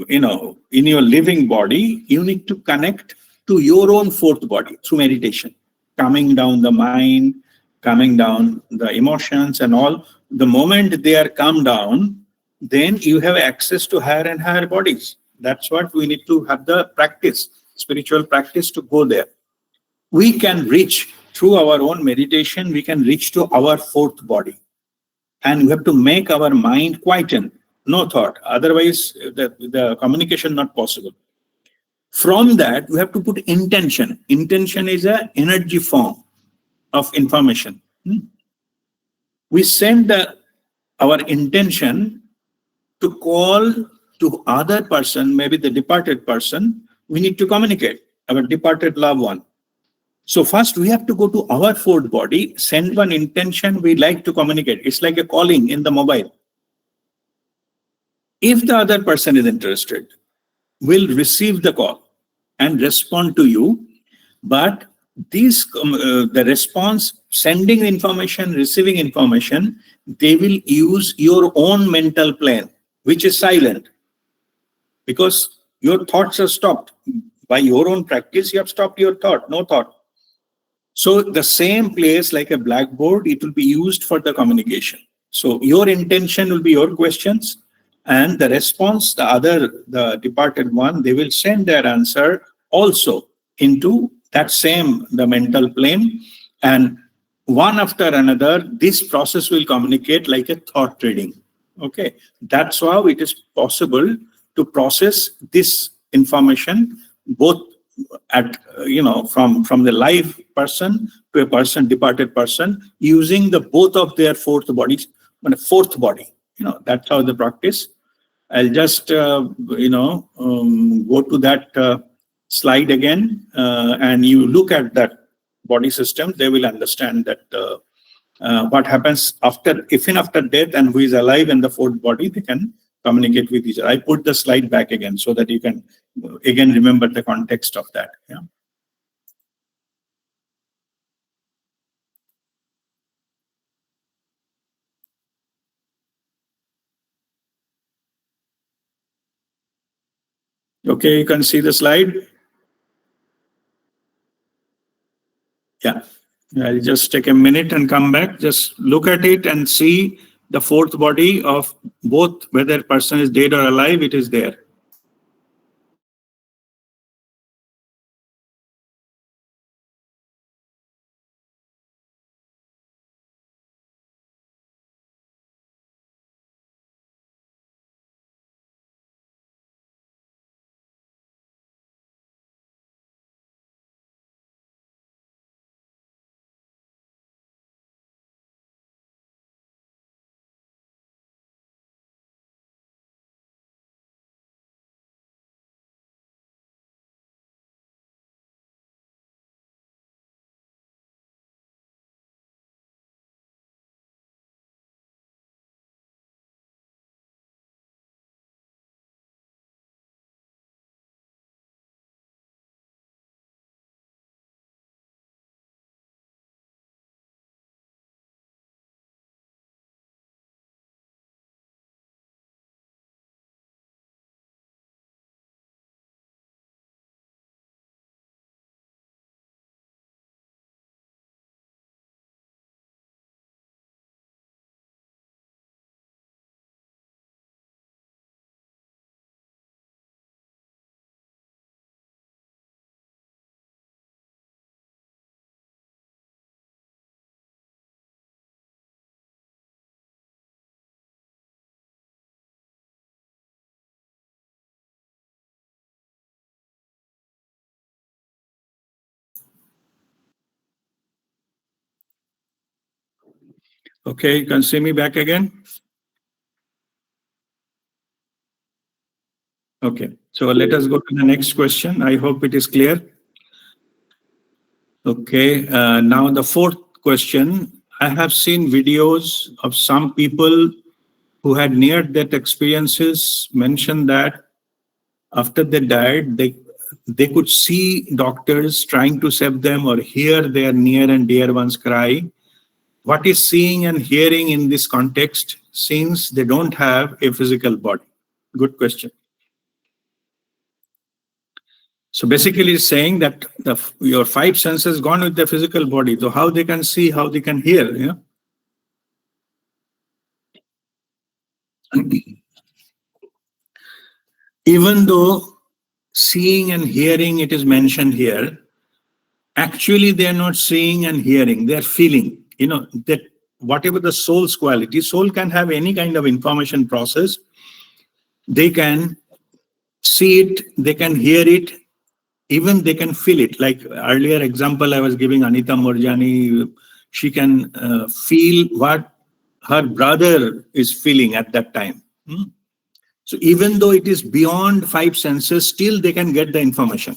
in your living body, you need to connect to your own fourth body through meditation, calming down the mind, calming down the emotions and all. The moment they are calmed down, then you have access to higher and higher bodies. That's what we need to have the practice, spiritual practice to go there. We can reach through our own meditation, we can reach to our fourth body. And we have to make our mind quieten, no thought. Otherwise, the communication not possible. From that, we have to put intention. Intention is an energy form of information. We send our intention to call to other person, maybe the departed person. We need to communicate, our departed loved one. So first we have to go to our fourth body, send one intention we like to communicate. It's like a calling in the mobile. If the other person is interested, will receive the call and respond to you. But the response, sending information, receiving information, they will use your own mental plane, which is silent. Because your thoughts are stopped. By your own practice, you have stopped your thought, no thought. So the same place like a blackboard, it will be used for the communication. So your intention will be your questions, and the response, the departed one, they will send their answer also into that same, the mental plane. And one after another, this process will communicate like a thought reading. Okay, that's how it is possible to process this information both at from the live person to a person, departed person, using the both of their fourth bodies, fourth body. That's how the practice. I'll just go to that slide again, and you look at that body system. They will understand that what happens after, even after death, and who is alive in the fourth body, they can communicate with each other. I put the slide back again so that you can again remember the context of that. Yeah. Okay, you can see the slide. Yeah. I'll just take a minute and come back. Just look at it and see the fourth body of both, whether person is dead or alive, it is there. Okay, you can see me back again. Okay, so let us go to the next question. I hope it is clear. Okay, now the fourth question. I have seen videos of some people who had near-death experiences mention that after they died, they could see doctors trying to save them or hear their near and dear ones cry. What is seeing and hearing in this context, since they don't have a physical body? Good question. So basically, it's saying that your five senses gone with the physical body. So how they can see, how they can hear, Even though seeing and hearing, it is mentioned here, actually they are not seeing and hearing, they are feeling. That whatever the soul's quality, soul can have any kind of information process. They can see it, they can hear it, even they can feel it. Like earlier example I was giving, Anita Morjani, she can feel what her brother is feeling at that time. So even though it is beyond five senses, still they can get the information.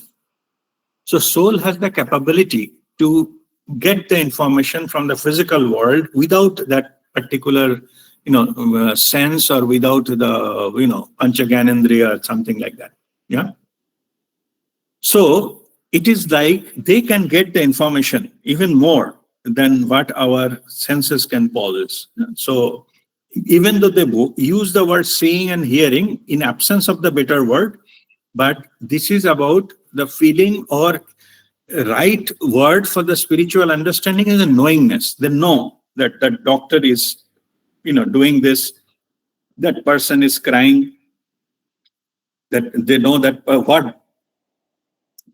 So soul has the capability to get the information from the physical world without that particular sense, or without the Panchaganendriya or something like that. Yeah. So it is like they can get the information even more than what our senses can possess. So even though they use the word seeing and hearing in absence of the better word, but this is about the feeling, or right word for the spiritual understanding is a knowingness. They know that the doctor is doing this, that person is crying, that they know that what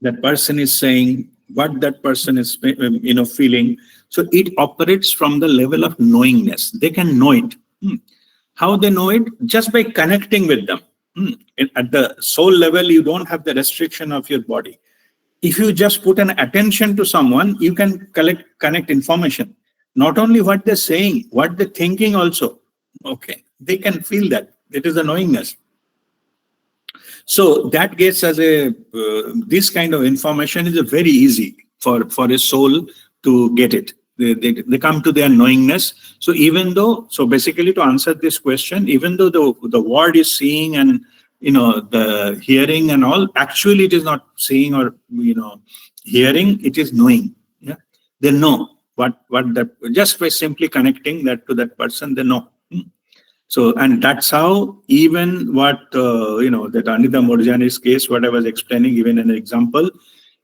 that person is saying, what that person is feeling. So it operates from the level of knowingness. They can know it. How they know it? Just by connecting with them. At the soul level, you don't have the restriction of your body. If you just put an attention to someone, you can connect information. Not only what they're saying, what they're thinking also. Okay, they can feel that. It is a knowingness. So that gets as this kind of information is a very easy for a soul to get it. They come to their knowingness. So basically to answer this question, even though the word is seeing and the hearing and all, actually it is not seeing or hearing, it is knowing. Yeah, they know what that, just by simply connecting that to that person, they know. So, and that's how even what, that Anita Morjani's case, what I was explaining, even an example,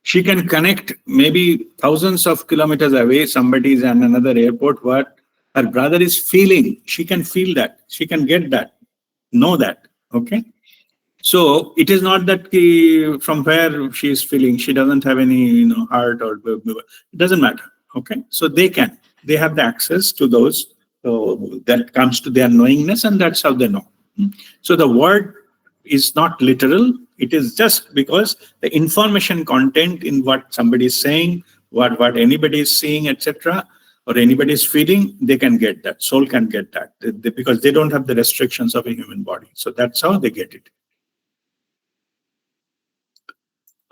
she can connect maybe thousands of kilometers away, somebody's in another airport, what her brother is feeling. She can feel that. She can get that, know that. Okay. So it is not that from where she is feeling, she doesn't have any, heart or it doesn't matter. Okay. So they have the access to those. So that comes to their knowingness, and that's how they know. So the word is not literal. It is just because the information content in what somebody is saying, what anybody is seeing, etc., or anybody is feeling, they can get that. Soul can get that because they don't have the restrictions of a human body. So that's how they get it.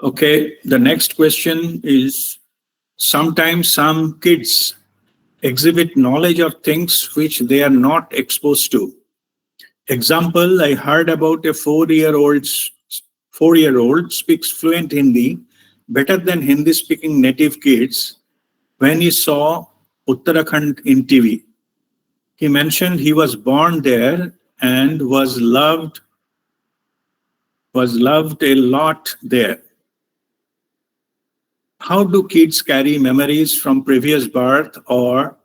Okay, the next question is, sometimes some kids exhibit knowledge of things which they are not exposed to. Example, I heard about a 4-year-old speaks fluent Hindi, better than Hindi-speaking native kids, when he saw Uttarakhand in TV. He mentioned he was born there and was loved a lot there. How do kids carry memories from previous birth, or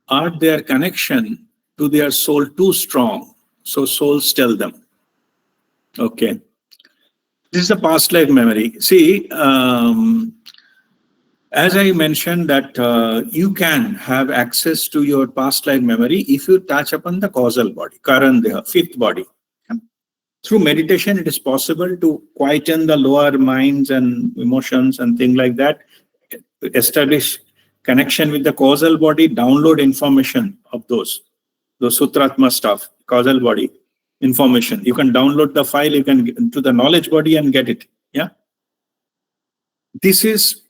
are their connection to their soul too strong? So souls tell them. Okay. This is a past life memory. See, as I mentioned that you can have access to your past life memory if you touch upon the causal body, Karan Deha, fifth body. Through meditation, it is possible to quieten the lower minds and emotions and things like that, establish connection with the causal body, download information of those Sutratma stuff, causal body, information. You can download the file, you can get to the knowledge body and get it. Yeah. This is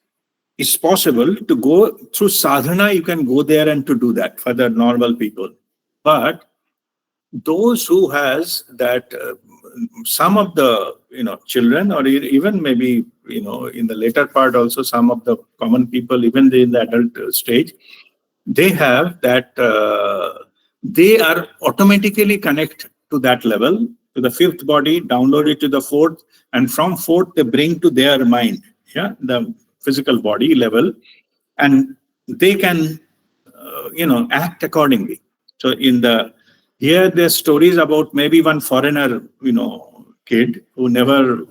it's possible to go through sadhana. You can go there and to do that for the normal people. But those who has that, some of the children, or even maybe in the later part also, some of the common people, even in the adult stage, they have that, they are automatically connect to that level, to the fifth body, download it to the fourth, and from fourth they bring to their mind, yeah, the physical body level, and they can act accordingly. So in the here there's stories about maybe one foreigner kid who never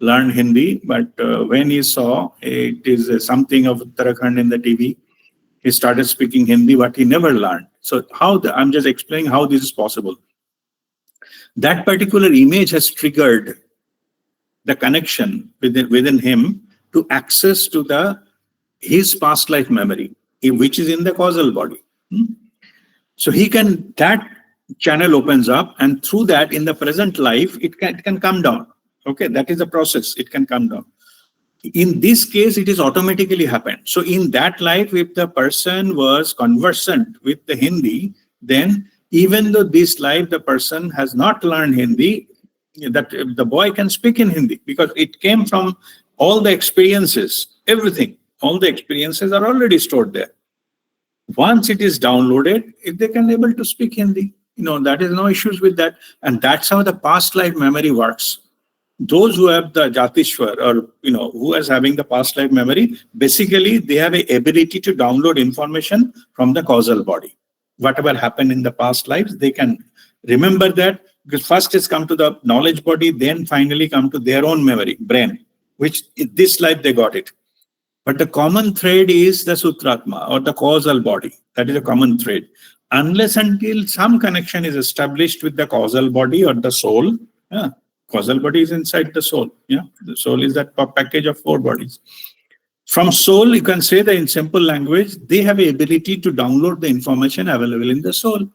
learned Hindi, but when he saw it is something of Uttarakhand in the TV, he started speaking Hindi, but he never learned. So I'm just explaining how this is possible. That particular image has triggered the connection within him to access to his past life memory, which is in the causal body. So that channel opens up, and through that, in the present life, it can come down. Okay, that is the process. It can come down. In this case, it is automatically happened. So in that life, if the person was conversant with the Hindi, then even though this life the person has not learned Hindi, that the boy can speak in Hindi, because it came from all the experiences, everything. All the experiences are already stored there. Once it is downloaded, if they can able to speak Hindi, that is no issues with that. And that's how the past life memory works. Those who have the Jatishwar, or who is having the past life memory, basically they have a ability to download information from the causal body. Whatever happened in the past lives, they can remember that, because first it's come to the knowledge body, then finally come to their own memory, brain, which in this life they got it. But the common thread is the Sutratma, or the causal body. That is a common thread. Unless until some connection is established with the causal body or the soul, causal body is inside the soul. Yeah, the soul is that package of 4 bodies. From soul, you can say that in simple language, they have the ability to download the information available in the soul.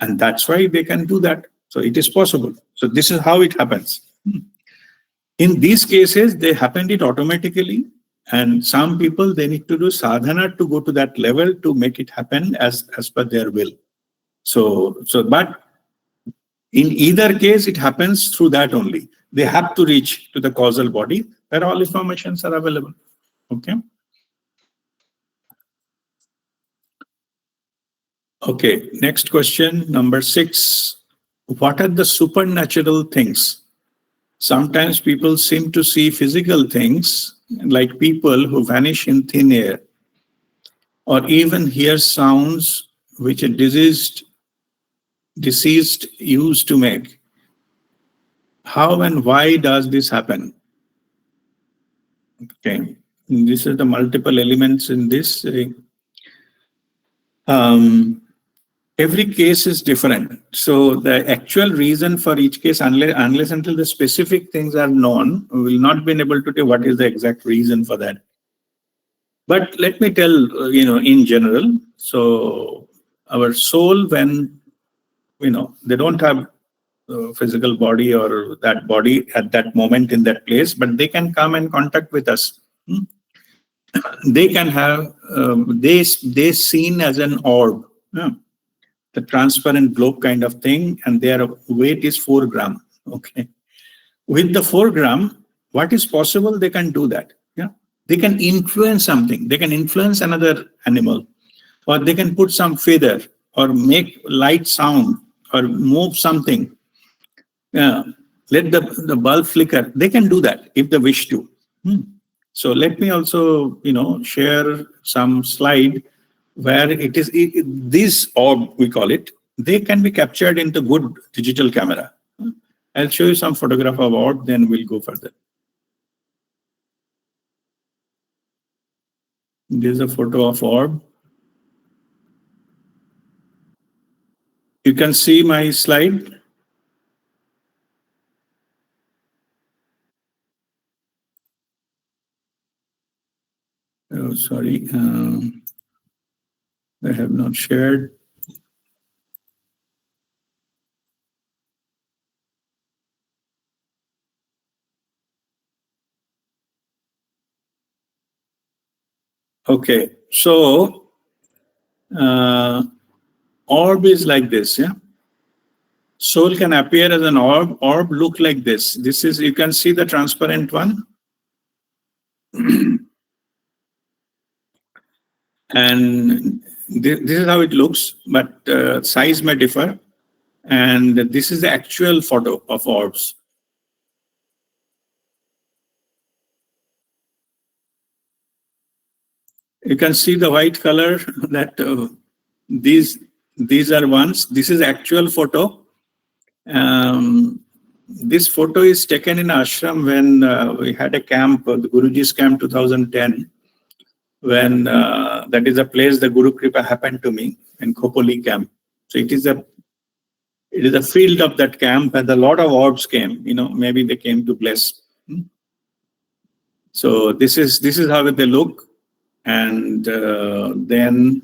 And that's why they can do that. So it is possible. So this is how it happens. In these cases, they happened it automatically. And some people, they need to do sadhana to go to that level to make it happen as per their will. But in either case, it happens through that only. They have to reach to the causal body where all informations are available. Okay. Okay, next question, number 6. What are the supernatural things? Sometimes people seem to see physical things, like people who vanish in thin air, or even hear sounds which a deceased used to make. How and why does this happen? Okay, this is the multiple elements in this. Every case is different. So the actual reason for each case, unless until the specific things are known, we will not be able to tell what is the exact reason for that. But let me tell, in general. So our soul, when, they don't have a physical body or that body at that moment in that place, but they can come and contact with us. They can have, they seen as an orb. The transparent globe kind of thing, and their weight is 4 gram. Okay. With the 4 gram, what is possible, they can do that. Yeah. They can influence something. They can influence another animal, or they can put some feather, or make light sound, or move something. Yeah. Let the bulb flicker. They can do that if they wish to. So let me also, share some slide where this orb, we call it, they can be captured into good digital camera. I'll show you some photograph of orb, then we'll go further. This is a photo of orb. You can see my slide. Oh, sorry. I have not shared. Okay, so orb is like this, yeah. Soul can appear as an orb. Orb look like this. This is, you can see the transparent one. And this is how it looks, but size may differ. And this is the actual photo of orbs. You can see the white color that these are ones. This is actual photo. This photo is taken in ashram when we had a camp, the Guruji's camp 2010, when that is a place the Guru Kripa happened to me in Khopoli camp. So it is a field of that camp, and a lot of orbs came. Maybe they came to bless. So this is how they look, and then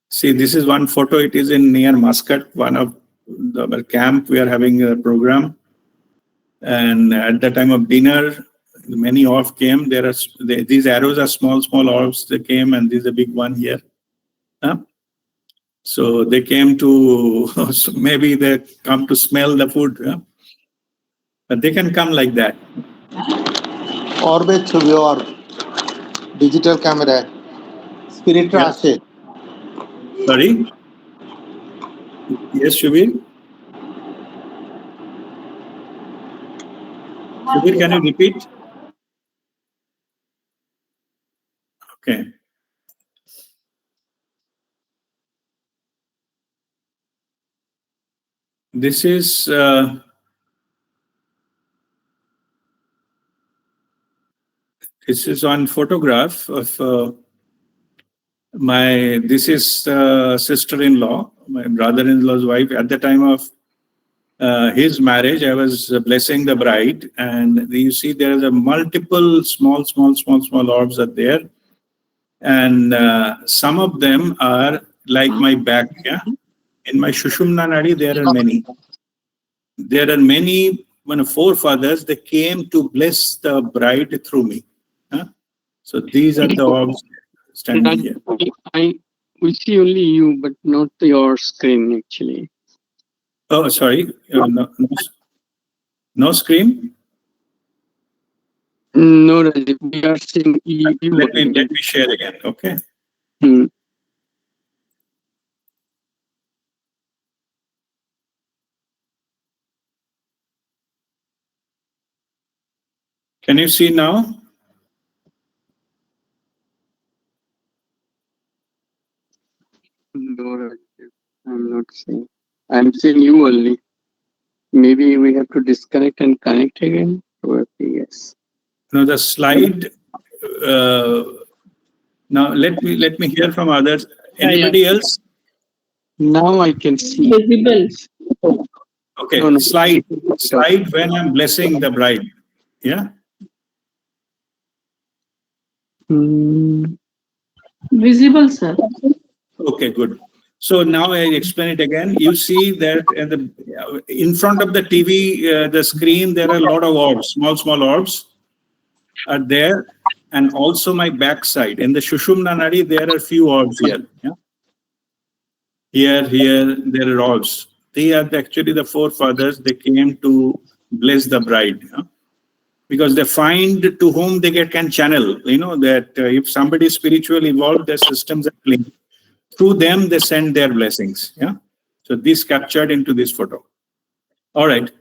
see, this is one photo. It is in near Muscat, one of our camp. We are having a program, and at the time of dinner, many orbs came. These arrows are small orbs. They came, and this is a big one here. So they came to, maybe they come to smell the food, but they can come like that. Orbit your digital camera. Spirit আসে. Sorry? Yes, Shubir? Shubir, can you repeat? Okay. This is on photograph of this is sister-in-law, my brother-in-law's wife. At the time of his marriage, I was blessing the bride, and you see there is a multiple small orbs are there, and some of them are like my back. Yeah, in my Shushumna Nadi, there are many. There are many forefathers. They came to bless the bride through me. So these are the orbs standing here. We see only you, but not your screen actually. Oh, sorry. No screen? No, Rajiv, we are seeing you. Let me share again, okay? Can you see now? No, Rajiv, I'm not seeing. I'm seeing you only. Maybe we have to disconnect and connect again. Probably, yes. No, the slide. Now let me hear from others. Anybody else? Now I can see. Visible. Okay, No. slide when I'm blessing the bride. Yeah. Visible, sir. Okay, good. So now I explain it again. You see that in front of the TV, the screen, there are a lot of orbs, small orbs are there, and also my backside. In the Shushumna Nadi, there are few orbs here. Yeah? Here, there are orbs. They are actually the forefathers. They came to bless the bride. Yeah? Because they find to whom they can channel. That if somebody is spiritually evolved, their systems are clean. Through them, they send their blessings. Yeah. So this captured into this photo. All right.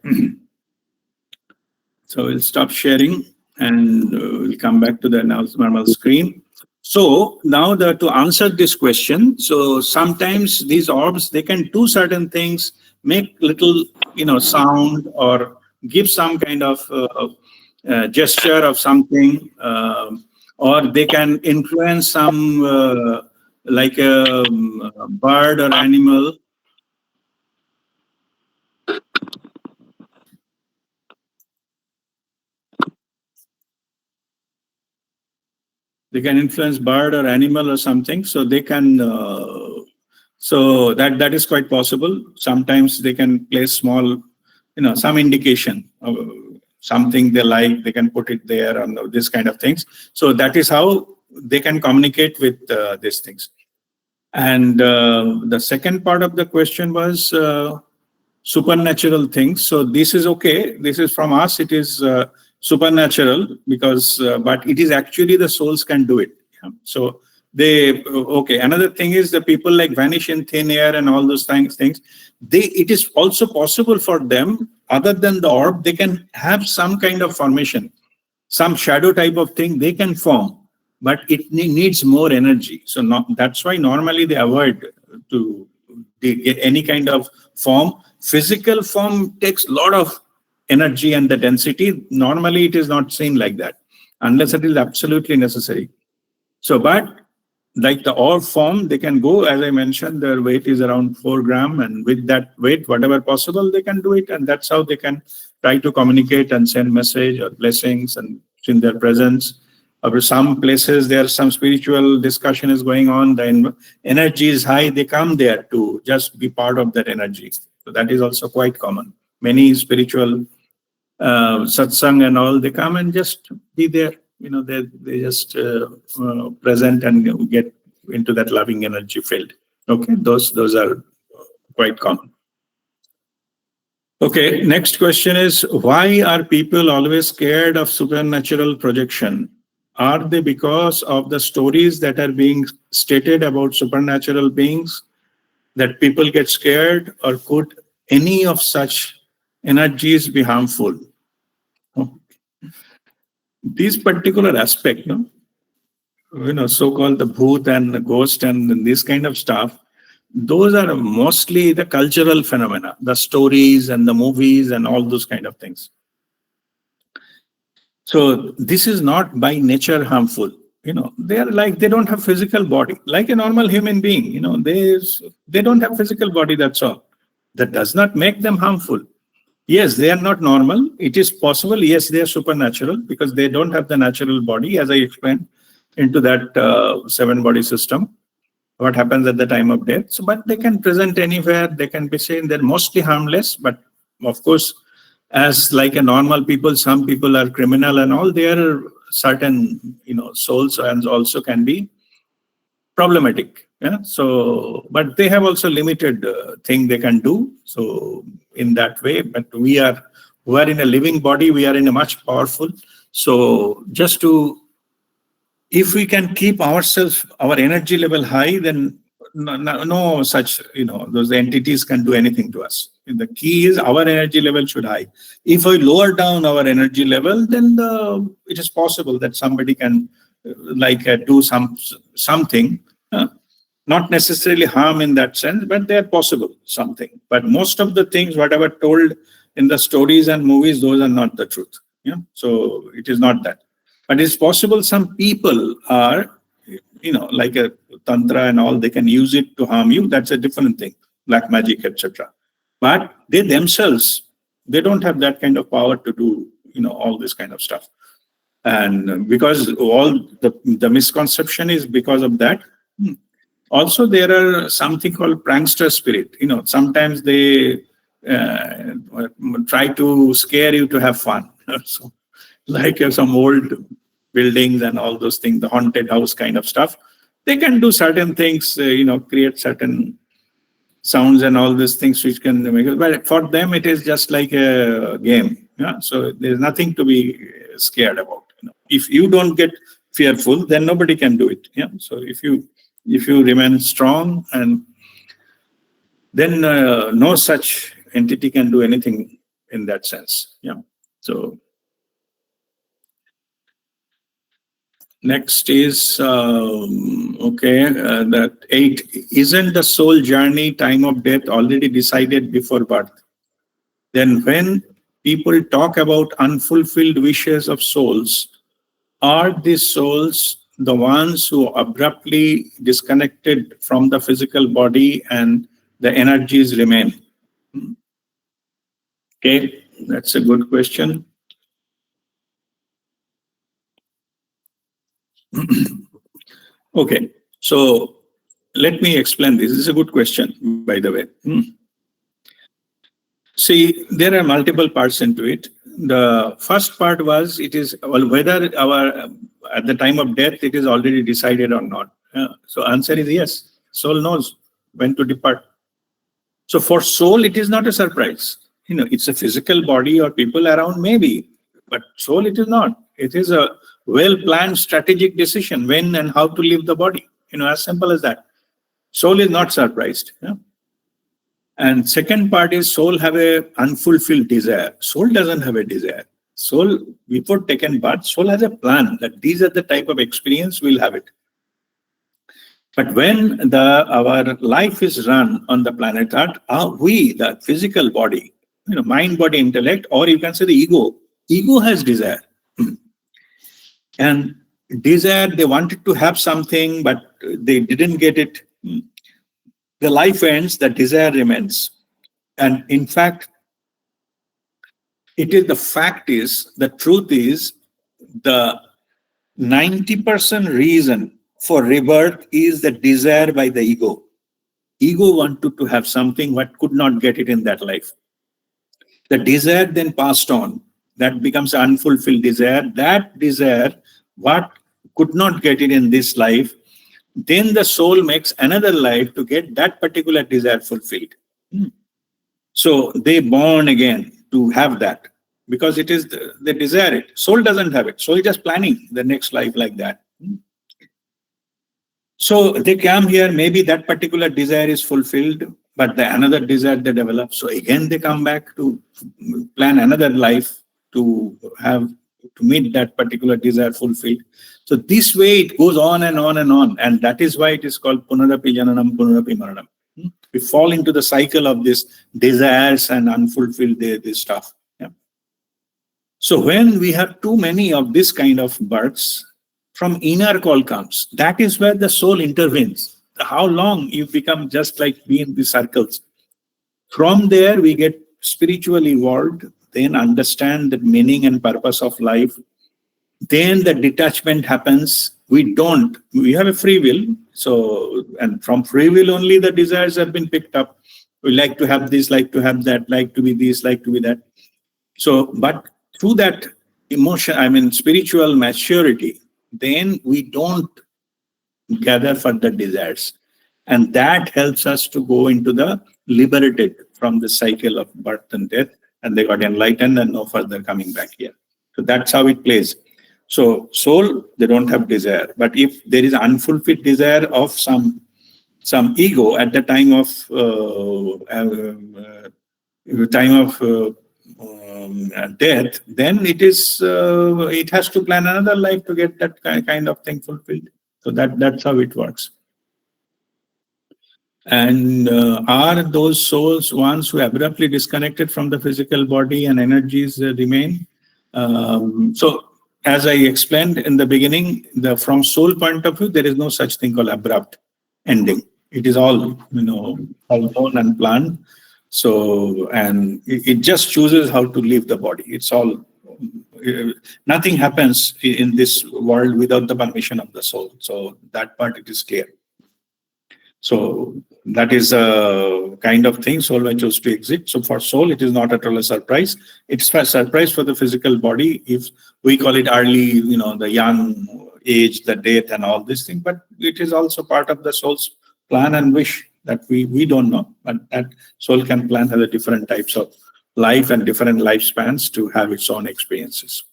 So we'll stop sharing and we'll come back to the normal screen. So now to answer this question, so sometimes these orbs, they can do certain things, make little, sound or give some kind of gesture of something, or they can influence some like a bird or animal. They can influence bird or animal or something. So they can, so that is quite possible. Sometimes they can place small, some indication. something they like, they can put it there, and this kind of things. So that is how they can communicate with these things. And the second part of the question was supernatural things. So this is okay. This is from us. It is supernatural because, but it is actually the souls can do it. Yeah. So they, okay. Another thing is the people like vanish in thin air and all those things. It is also possible for them, other than the orb, they can have some kind of formation, some shadow type of thing they can form, but it needs more energy. So that's why normally they avoid to get any kind of form. Physical form takes a lot of energy and the density. Normally it is not seen like that unless it is absolutely necessary. So, but like the orb form, they can go, as I mentioned, their weight is around 4 grams, and with that weight, whatever possible, they can do it. And that's how they can try to communicate and send message or blessings and in their presence. Or some places, there's some spiritual discussion is going on, the energy is high, they come there to just be part of that energy. So that is also quite common. Many spiritual satsang and all, they come and just be there. They just present and get into that loving energy field. Okay, those are quite common. Okay, next question is, why are people always scared of supernatural projection? Are they because of the stories that are being stated about supernatural beings that people get scared, or could any of such energies be harmful? These particular aspect, so-called the bhoot and the ghost and this kind of stuff, those are mostly the cultural phenomena, the stories and the movies and all those kind of things. So this is not by nature harmful. They are like, they don't have physical body, like a normal human being. They don't have physical body, that's all. That does not make them harmful. Yes, they are not normal. It is possible, yes, they are supernatural because they don't have the natural body, as I explained, into that 7-body system. What happens at the time of death. So, but they can present anywhere. They can be seen. They're mostly harmless. But of course, as like a normal people, some people are criminal and all. There are certain, souls and also can be problematic. Yeah. So, but they have also limited thing they can do. So, in that way, but we are in a living body. We are in a much powerful. So, just to, if we can keep ourselves, our energy level high, then no such, those entities can do anything to us. The key is our energy level should high. If we lower down our energy level, then it is possible that somebody can do something, not necessarily harm in that sense, but they are possible something. But most of the things, whatever told in the stories and movies, those are not the truth. Yeah, so it is not that. But it's possible some people are, like a tantra and all, they can use it to harm you. That's a different thing, black magic, etc. But they themselves, they don't have that kind of power to do, all this kind of stuff. And because all the misconception is because of that. Also, there are something called prankster spirit. Sometimes they try to scare you to have fun. So, like some old buildings and all those things, the haunted house kind of stuff. They can do certain things, create certain sounds and all these things which can make it. But for them, it is just like a game. Yeah? So there's nothing to be scared about. If you don't get fearful, then nobody can do it. Yeah. So if you remain strong, and then no such entity can do anything in that sense. Yeah. So. Next is, that 8. Isn't the soul journey, time of death, already decided before birth? Then when people talk about unfulfilled wishes of souls, are these souls the ones who abruptly disconnected from the physical body and the energies remain? Okay, that's a good question. Okay, so let me explain this. This is a good question, by the way. See, there are multiple parts into it. the first part was, it is, well, whether our at the time of death it is already decided or not. So answer is yes. Soul knows when to depart. So for soul, it is not a surprise. It's a physical body or people around, maybe, but soul, it is not. It is a well-planned strategic decision when and how to leave the body. As simple as that. Soul is not surprised. And second part is, soul have a unfulfilled desire. Soul doesn't have a desire. Soul, before taken birth, soul has a plan that these are the type of experience we'll have it. But when our life is run on the planet Earth, we, the physical body, mind, body, intellect, or you can say the ego has desire. And desire, they wanted to have something, but they didn't get it. The life ends, the desire remains. And in fact, the truth is, the 90% reason for rebirth is the desire by the ego. Ego wanted to have something but could not get it in that life. The desire then passed on. That becomes unfulfilled desire. That desire, what could not get it in this life, then the soul makes another life to get that particular desire fulfilled. So they born again to have that, because it is they desire it. Soul doesn't have it. Soul is just planning the next life like that. So they come here, maybe that particular desire is fulfilled, but another desire they develop. So again, they come back to plan another life to meet that particular desire fulfilled. So this way it goes on and on and on. And that is why it is called Punarapi Jananam, Punarapi Maranam. We fall into the cycle of this desires and unfulfilled this stuff. So when we have too many of this kind of births, from inner call comes. That is where the soul intervenes. How long you become just like me in the circles. From there, we get spiritually evolved, then understand the meaning and purpose of life. Then the detachment happens. We have a free will. So, and from free will only the desires have been picked up. We like to have this, like to have that, like to be this, like to be that. So, but through that spiritual maturity, then we don't gather further desires. And that helps us to go into the liberated from the cycle of birth and death. And they got enlightened and no further coming back here. So that's how it plays. So soul, they don't have desire. But if there is unfulfilled desire of some ego at the time of death, then it has to plan another life to get that kind of thing fulfilled. So that's how it works. And are those souls ones who abruptly disconnected from the physical body and energies remain? So as I explained in the beginning, from soul point of view, there is no such thing called abrupt ending. It is all known and planned. So, and it just chooses how to leave the body. It's all, nothing happens in this world without the permission of the soul. So that part, it is clear. So that is a kind of thing soul may choose to exit. So for soul, it is not at all a surprise. It's a surprise for the physical body. If we call it early, the young age, the death and all this thing, but it is also part of the soul's plan and wish that we don't know, but that soul can plan other different types of life and different lifespans to have its own experiences.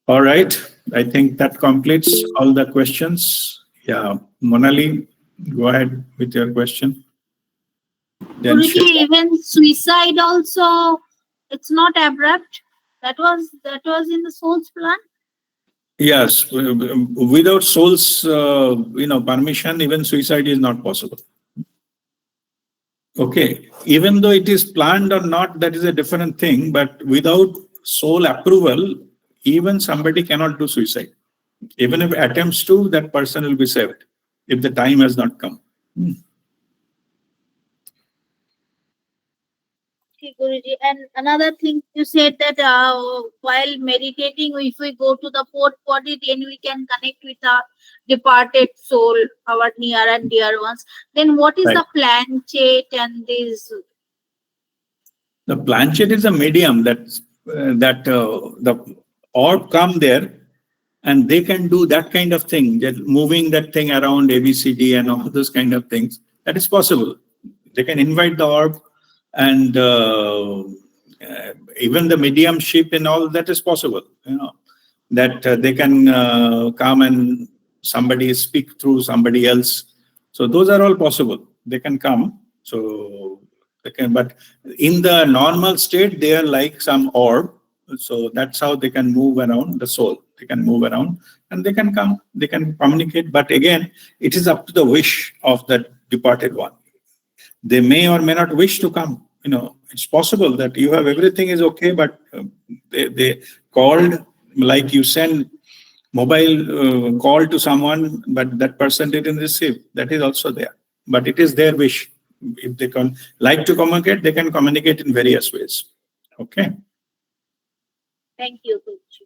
All right, I think that completes all the questions. Yeah, Monali, go ahead with your question. Guruji, even suicide also, it's not abrupt. That was in the soul's plan. Yes, without soul's permission, even suicide is not possible. Okay, even though it is planned or not, that is a different thing. But without soul approval, even somebody cannot do suicide. Even if attempts to, that person will be saved if the time has not come. Okay, Guruji. And another thing, you said that while meditating, if we go to the fourth body, then we can connect with our departed soul, our near and dear ones. Then what is the planchette and this? The planchette is a medium that the orb come there, and they can do that kind of thing, just moving that thing around ABCD and all those kind of things. That is possible. They can invite the orb, and even the mediumship and all that is possible. That they can come and somebody speak through somebody else. So those are all possible. They can come. So they can, but in the normal state, they are like some orb. So that's how they can move around the soul. They can move around and they can come. They can communicate. But again, it is up to the wish of that departed one. They may or may not wish to come. It's possible that you have everything is okay, but they called, like you send mobile call to someone, but that person didn't receive. That is also there. But it is their wish. If they can like to communicate, they can communicate in various ways. Okay. Thank you, Guruji.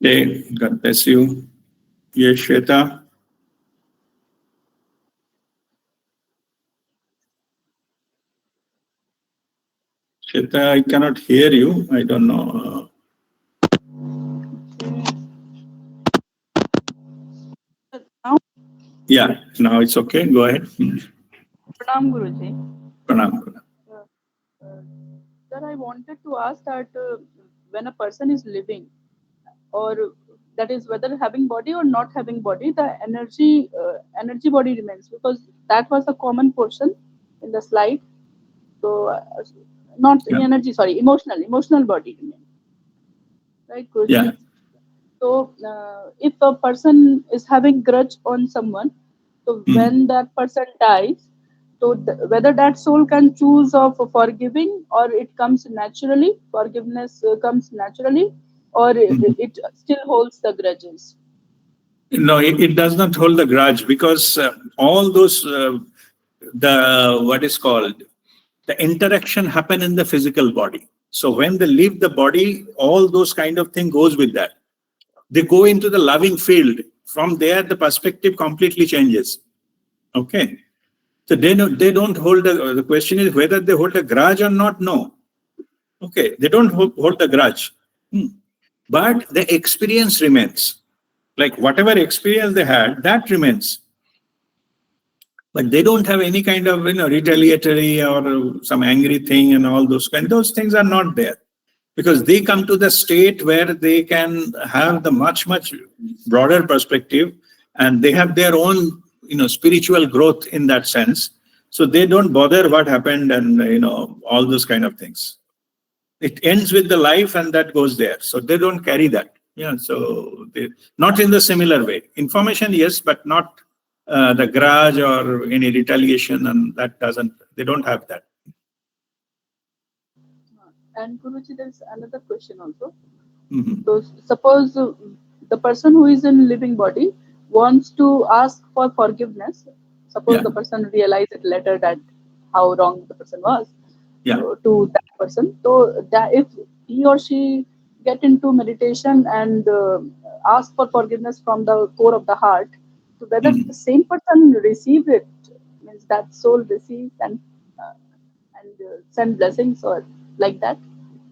Okay. God bless you. Yes, Shweta. Shweta, I cannot hear you. I don't know. Now, Yeah, now it's okay. Go ahead. Pranam Guruji. Pranam. Sir, I wanted to ask that when a person is living, or that is whether having body or not having body, the energy body remains, because that was a common portion in the slide. So not Yeah. energy, sorry, emotional body remains. Right, Guruji? Yeah. So if a person is having grudge on someone, so when that person dies, so whether that soul can choose of forgiving, or it comes naturally, forgiveness comes naturally, or it still holds the grudges. No, it does not hold the grudge, because all those, what is called, the interaction happen in the physical body. So when they leave the body, all those kind of thing goes with that. They go into the loving field. From there, the perspective completely changes. Okay. So they don't hold the question is whether they hold a grudge or not. No. Okay. They don't hold the grudge. But the experience remains. Like whatever experience they had, that remains. But they don't have any kind of retaliatory or some angry thing and all those kind. Those things are not there, because they come to the state where they can have the much broader perspective, and they have their own spiritual growth in that sense. So they don't bother what happened and all those kind of things. It ends with the life and that goes there. So they don't carry that. Yeah. So they not in the similar way. Information, yes, but not the grudge or any retaliation, and that doesn't. They don't have that. And Guruji, there is another question also. Mhm. So suppose the person who is in living body wants to ask for forgiveness. Suppose Yeah. the person realizes later that how wrong the person was, Yeah. to that person. So that if he or she get into meditation and ask for forgiveness from the core of the heart, so whether Mhm. the same person receive it, means that soul receives and send blessings or like that.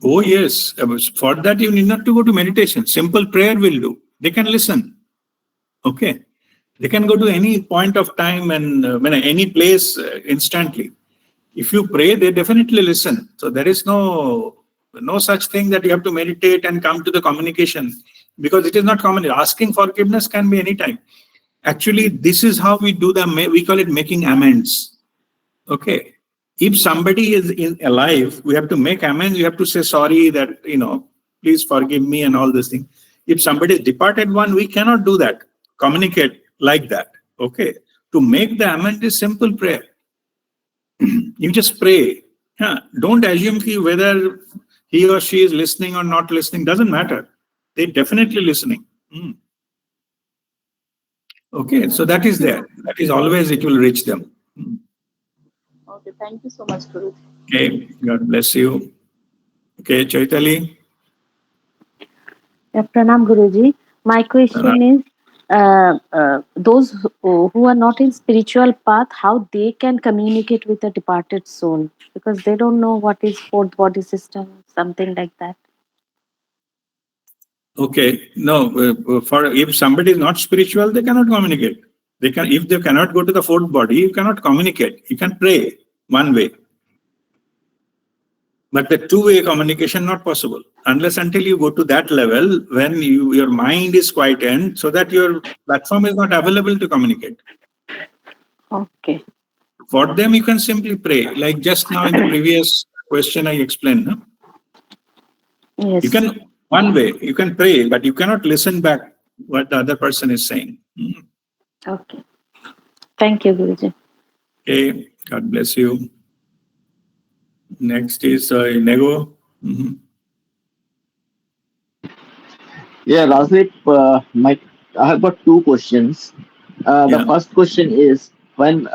Oh, yes. For that, you need not to go to meditation. Simple prayer will do. They can listen. Okay. They can go to any point of time and any place instantly. If you pray, they definitely listen. So there is no such thing that you have to meditate and come to the communication, because it is not common. Asking forgiveness can be any time. Actually, this is how we do we call it making amends. Okay. If somebody is alive, we have to make amends. You have to say sorry that, please forgive me and all this thing. If somebody is departed one, we cannot do that. Communicate like that. Okay. To make the amends is simple prayer. You just pray. Yeah. Don't assume whether he or she is listening or not listening. Doesn't matter. They're definitely listening. Okay. So that is there. That is always, it will reach them. Okay, thank you so much, Guru. Okay. God bless you. Okay. Chaitali. Pranam Guruji. My question is, those who are not in spiritual path, how they can communicate with a departed soul, because they don't know what is fourth body system, something like that. Okay, no, for if somebody is not spiritual, they cannot communicate. They can, if they cannot go to the fourth body, you cannot communicate. You can pray one way, but the two-way communication not possible unless until you go to that level when your mind is quietened, so that your platform is not available to communicate. Okay. For them, you can simply pray, like just now in the previous question I explained. No? Yes. You can one way you can pray, but you cannot listen back what the other person is saying. Okay. Thank you, Guruji. Okay, God bless you. Next is Nego. Yeah, Rajdeep, I have got two questions. The Yeah. first question is when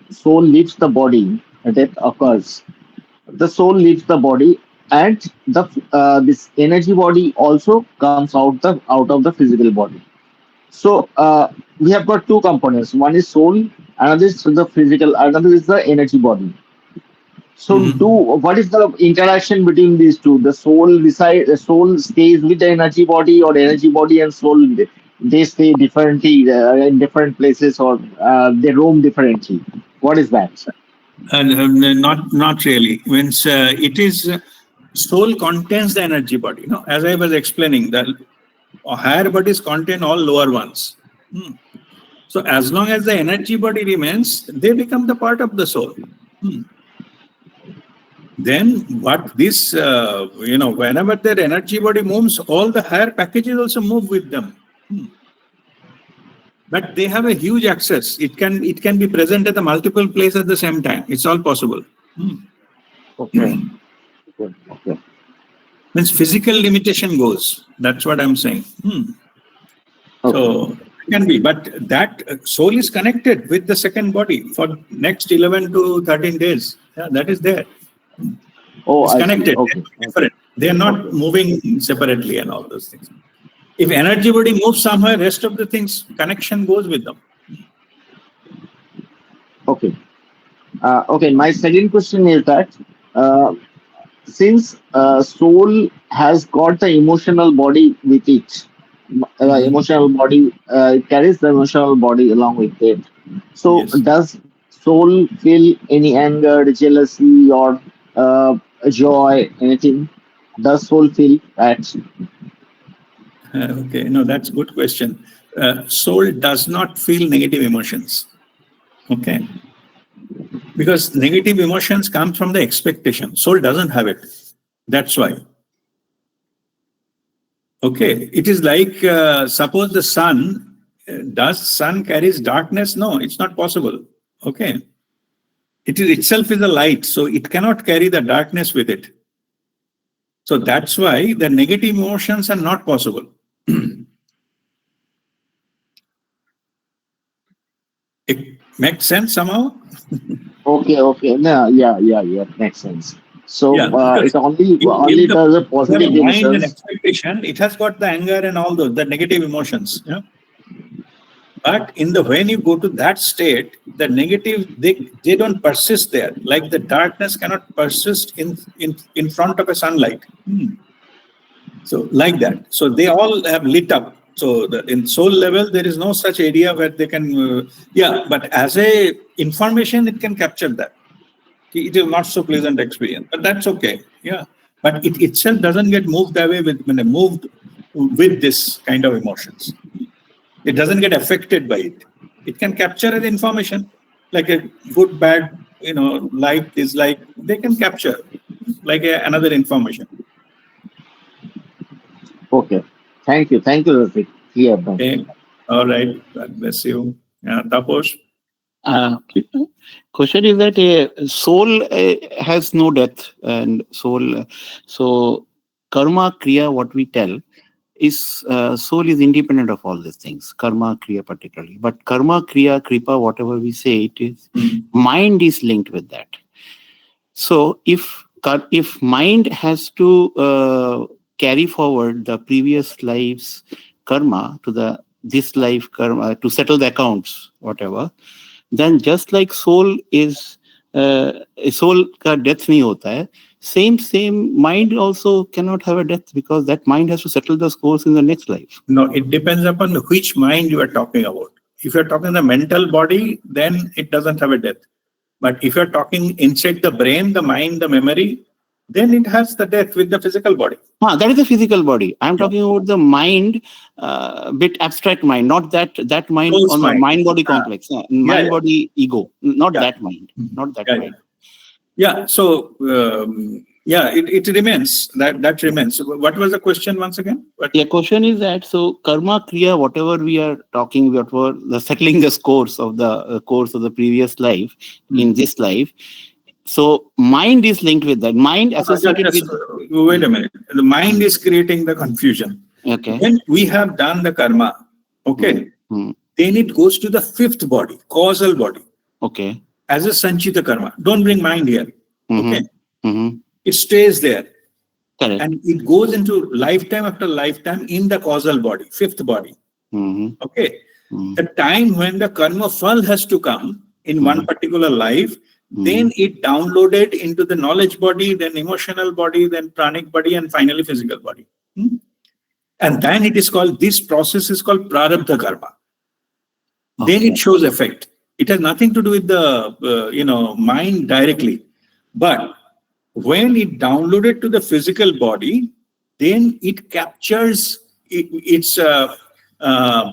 soul leaves the body, death occurs. The soul leaves the body, and the this energy body also comes out of the physical body. So we have got two components. One is soul, another is the physical, another is the energy body. So, what is the interaction between these two? The soul stays with the energy body, or energy body and soul they stay differently in different places, or they roam differently. What is that? Not really. Means it is soul contains the energy body. No, as I was explaining, the higher bodies contain all lower ones. So as long as the energy body remains, they become the part of the soul. Then what this, whenever their energy body moves, all the higher packages also move with them. But they have a huge access. It can be present at the multiple places at the same time. It's all possible. Okay. Okay. Means physical limitation goes. That's what I'm saying. So it can be, but that soul is connected with the second body for next 11 to 13 days. Yeah, that is there. Oh, It's I see. connected. Okay. They're different. They are not moving separately and all those things. If energy body moves somewhere, rest of the things, connection goes with them. Okay. Okay. My second question is that since soul has got the emotional body with it, emotional body carries the emotional body along with it. So, Yes. does soul feel any anger, jealousy, or joy, anything? Does soul feel that? Okay, no, that's a good question. Soul does not feel negative emotions. Okay. Because negative emotions come from the expectation. Soul doesn't have it. That's why. Okay. It is like, suppose the sun, does sun carries darkness? No, it's not possible. Okay. It is itself is a light, so it cannot carry the darkness with it. So that's why the negative emotions are not possible. It makes sense somehow? Okay, okay. No, yeah. Makes sense. So, Yeah, because it only if only the does a you have a positive mind and emotions. expectation, it has got the anger and all those, the negative emotions. Yeah? But when you go to that state, the negative, they don't persist there. Like the darkness cannot persist in front of a sunlight. So like that. So they all have lit up. So in soul level, there is no such area where they can, but as a information, it can capture that. It is not so pleasant experience, but that's okay. Yeah. But it itself doesn't get moved away moved with this kind of emotions. It doesn't get affected by it. It can capture an information like a good, bad, like, dislike. They can capture like another information. Okay. Thank you, Rafiq. Clear. Thank you. Okay. All right. God bless you. Yeah, Tapos. Question is that soul has no death, and soul, so karma kriya, what we tell is soul is independent of all these things, karma kriya particularly, but karma kriya kripa, whatever we say, it is mind is linked with that. So if mind has to carry forward the previous life's karma to this life karma to settle the accounts, whatever, then just like soul is soul का death नहीं होता है, same mind also cannot have a death, because that mind has to settle the scores in the next life. No, it depends upon which mind you are talking about. If you're talking the mental body, then it doesn't have a death. But if you're talking inside the brain, the mind, the memory, then it has the death with the physical body. That is the physical body. I'm talking about the mind, bit abstract mind, not that mind Soul's on the mind. mind-body complex, mind-body ego, not that mind, not that mind. Yeah. So it remains. That remains. What was the question once again? The question is that, so karma kriya, whatever we are talking, whatever the settling the scores of the course of the previous life in this life. So mind is linked with that. Mind associated with. Wait a minute. The mind is creating the confusion. Okay. When we have done the karma, okay, then it goes to the fifth body, causal body. Okay. As a sanchita karma. Don't bring mind here. Okay. Mm-hmm. It stays there. Correct. And it goes into lifetime after lifetime in the causal body, fifth body. Okay. The time when the karma fall has to come in one particular life, then it downloaded into the knowledge body, then emotional body, then pranic body, and finally physical body. And then it is called, this process is called prarabdha karma. Okay. Then it shows effect. It has nothing to do with the mind directly. But when it downloaded to the physical body, then it captures its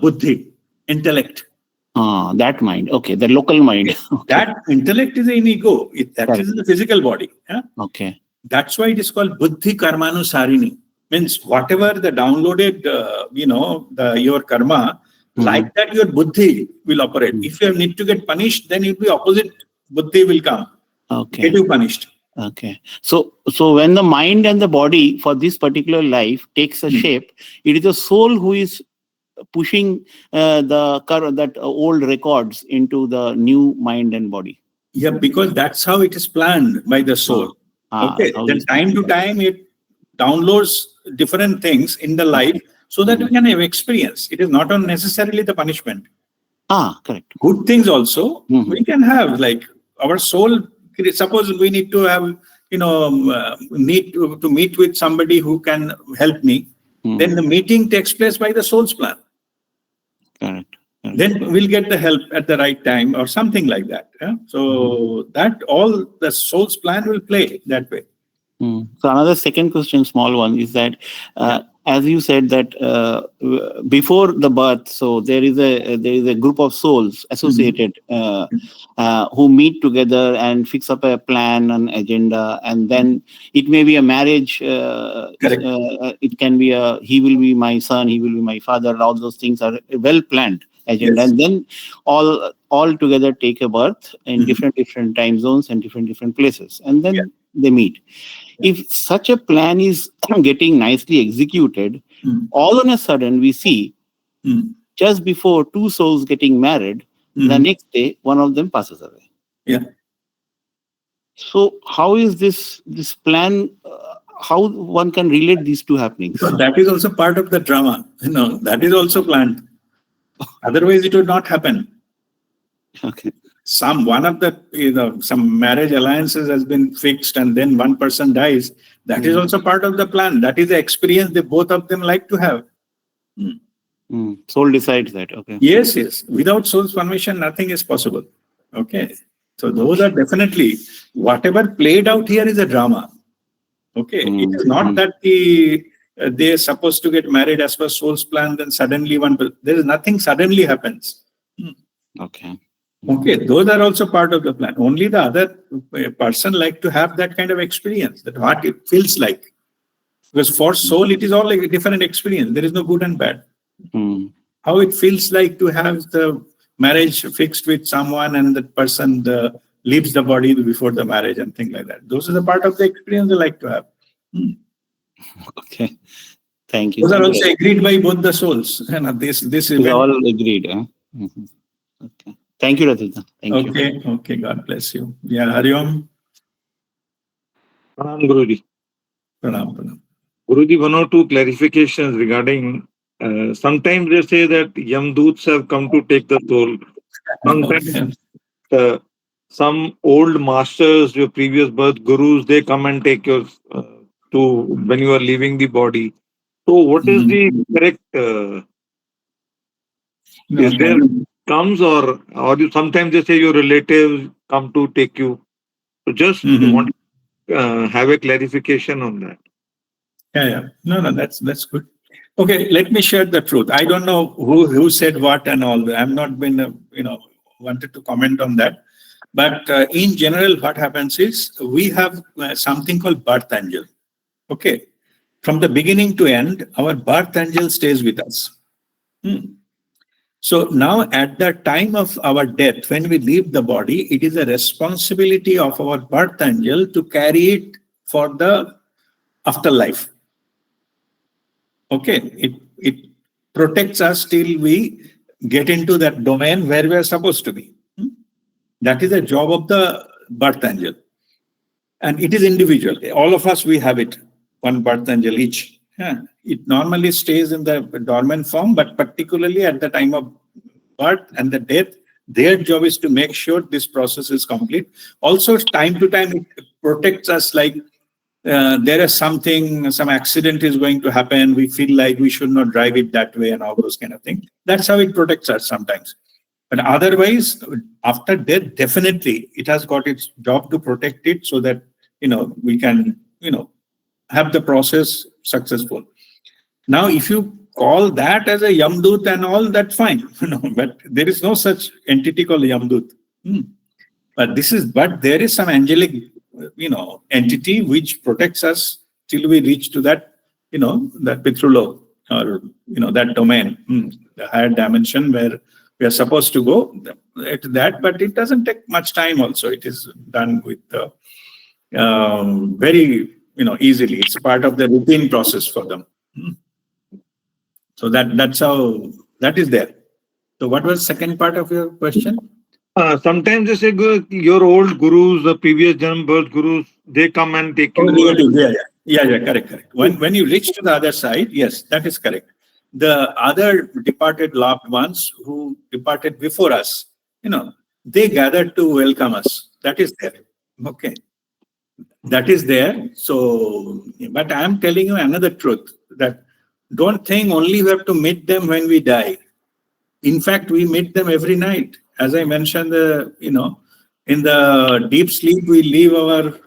buddhi, intellect. That mind. Okay, the local mind. Okay. That intellect is in ego. That is in the physical body. Yeah? Okay. That's why it is called buddhi karmanusarini. Means whatever the downloaded, your karma, like that your buddhi will operate. If you need to get punished, then it will be opposite. Buddhi will come. Okay. Get you punished. Okay. So when the mind and the body for this particular life takes a shape, it is the soul who is pushing that old records into the new mind and body. Yeah, because that's how it is planned by the soul. Okay. Then time to time it downloads different things in the life so that we can have experience. It is not on necessarily the punishment. Correct. Good things also we can have, like our soul. Suppose we need to have, need to meet with somebody who can help me. Then the meeting takes place by the soul's plan. Correct. Then we'll get the help at the right time or something like that. Yeah? So that all the soul's plan will play that way. So another second question, small one, is that as you said that before the birth, so there is a group of souls associated who meet together and fix up a plan, an agenda, and then it may be a marriage. It can be he will be my son, he will be my father. All those things are well planned agenda, and then all together take a birth in different time zones and different places, and then they meet. If such a plan is getting nicely executed, all on a sudden we see just before two souls getting married, the next day one of them passes away. Yeah. So how is this plan? How one can relate these two happenings? So that is also part of the drama. That is also planned. Otherwise, it would not happen. Okay. One of the some marriage alliances has been fixed, and then one person dies. That is also part of the plan. That is the experience they both of them like to have. Soul decides that. Okay. Yes. Without soul's permission, nothing is possible. Okay. So those are definitely, whatever played out here is a drama. Okay. It is not that they are supposed to get married as per soul's plan, then suddenly there is nothing suddenly happens. Okay. Okay, those are also part of the plan. Only the other person like to have that kind of experience, that what it feels like. Because for soul, it is all like a different experience. There is no good and bad. How it feels like to have the marriage fixed with someone and that person leaves the body before the marriage and things like that. Those are the part of the experience they like to have. Okay. Thank you. Those are also agreed by both the souls. This is all agreed. Okay. Thank you, Radhika. Thank you. Okay. God bless you. Yeah, Hari Om. Pranam, Guruji. Pranam. Guruji, one or two clarifications regarding, sometimes they say that Yamdoots have come to take the soul. Sometimes some old masters, your previous birth gurus, they come and take your to when you are leaving the body. So, what is the correct? Is there comes or you sometimes they say your relatives come to take you. So, just want have a clarification on that. Yeah. No, that's good. Okay, let me share the truth. I don't know who said what and all. I've not been, wanted to comment on that. But in general, what happens is we have something called birth angel. Okay, from the beginning to end, our birth angel stays with us. So now, at the time of our death, when we leave the body, it is a responsibility of our birth angel to carry it for the afterlife. Okay, it protects us till we get into that domain where we are supposed to be. That is the job of the birth angel. And it is individual. All of us, we have it, one birth angel each. Yeah. It normally stays in the dormant form, but particularly at the time of birth and the death, their job is to make sure this process is complete. Also, time to time, it protects us, like there is some accident is going to happen. We feel like we should not drive it that way and all those kind of things. That's how it protects us sometimes. But otherwise, after death, definitely it has got its job to protect it so that, we can, have the process successful. Now, if you call that as a Yamdut and all, that's fine. But there is no such entity called Yamdut. But there is some angelic, entity which protects us till we reach to that, that Pitrulok or, that domain, the higher dimension where we are supposed to go at that. But it doesn't take much time also. It is done with very, easily. It's part of the routine process for them. So that's how that is there. So what was the second part of your question? Sometimes they say your old gurus, the previous Janam birth gurus, they come and take you. Yeah, correct. When you reach to the other side, yes, that is correct. The other departed loved ones who departed before us, they gathered to welcome us. That is there. Okay. That is there. So, but I am telling you another truth, that don't think only we have to meet them when we die. In fact, we meet them every night. As I mentioned, in the deep sleep, we leave our,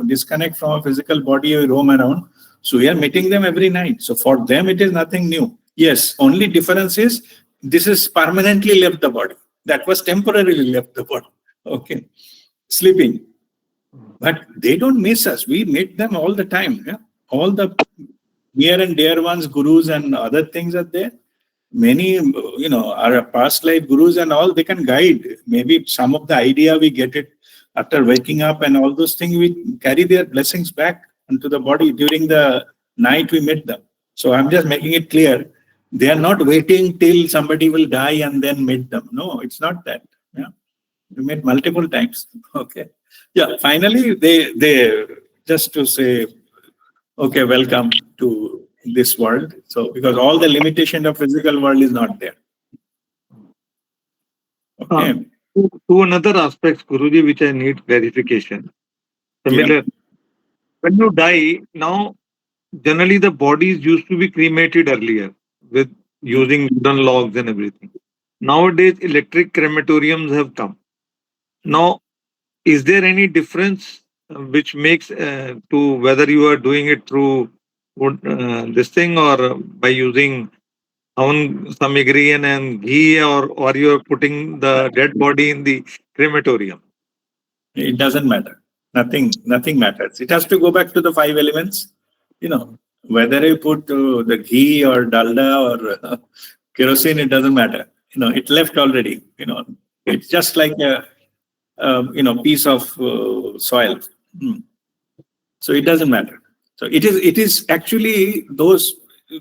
disconnect from our physical body, we roam around. So we are meeting them every night. So for them, it is nothing new. Yes, only difference is this is permanently left the body. That was temporarily left the body. Okay, sleeping. But they don't miss us. We meet them all the time. Yeah? All the near and dear ones, gurus and other things are there. Many, our past life gurus and all, they can guide. Maybe some of the idea we get it after waking up and all those things, we carry their blessings back into the body during the night we meet them. So I'm just making it clear. They are not waiting till somebody will die and then meet them. No, it's not that. Yeah. We met multiple times. Okay. Yeah. Finally, they just to say, okay, welcome to this world. So, because all the limitation of physical world is not there. Okay. To another aspect, Guruji, which I need clarification. Similar. Yeah. When you die, now generally the bodies used to be cremated earlier with using wooden logs and everything. Nowadays, electric crematoriums have come. Now, is there any difference which makes to whether you are doing it through this thing or by using samagri and ghee, or you're putting the dead body in the crematorium? It doesn't matter. Nothing matters. It has to go back to the 5 elements. Whether you put the ghee or dalda or kerosene, it doesn't matter. It left already. It's just like a piece of soil. So it doesn't matter. So it is actually those,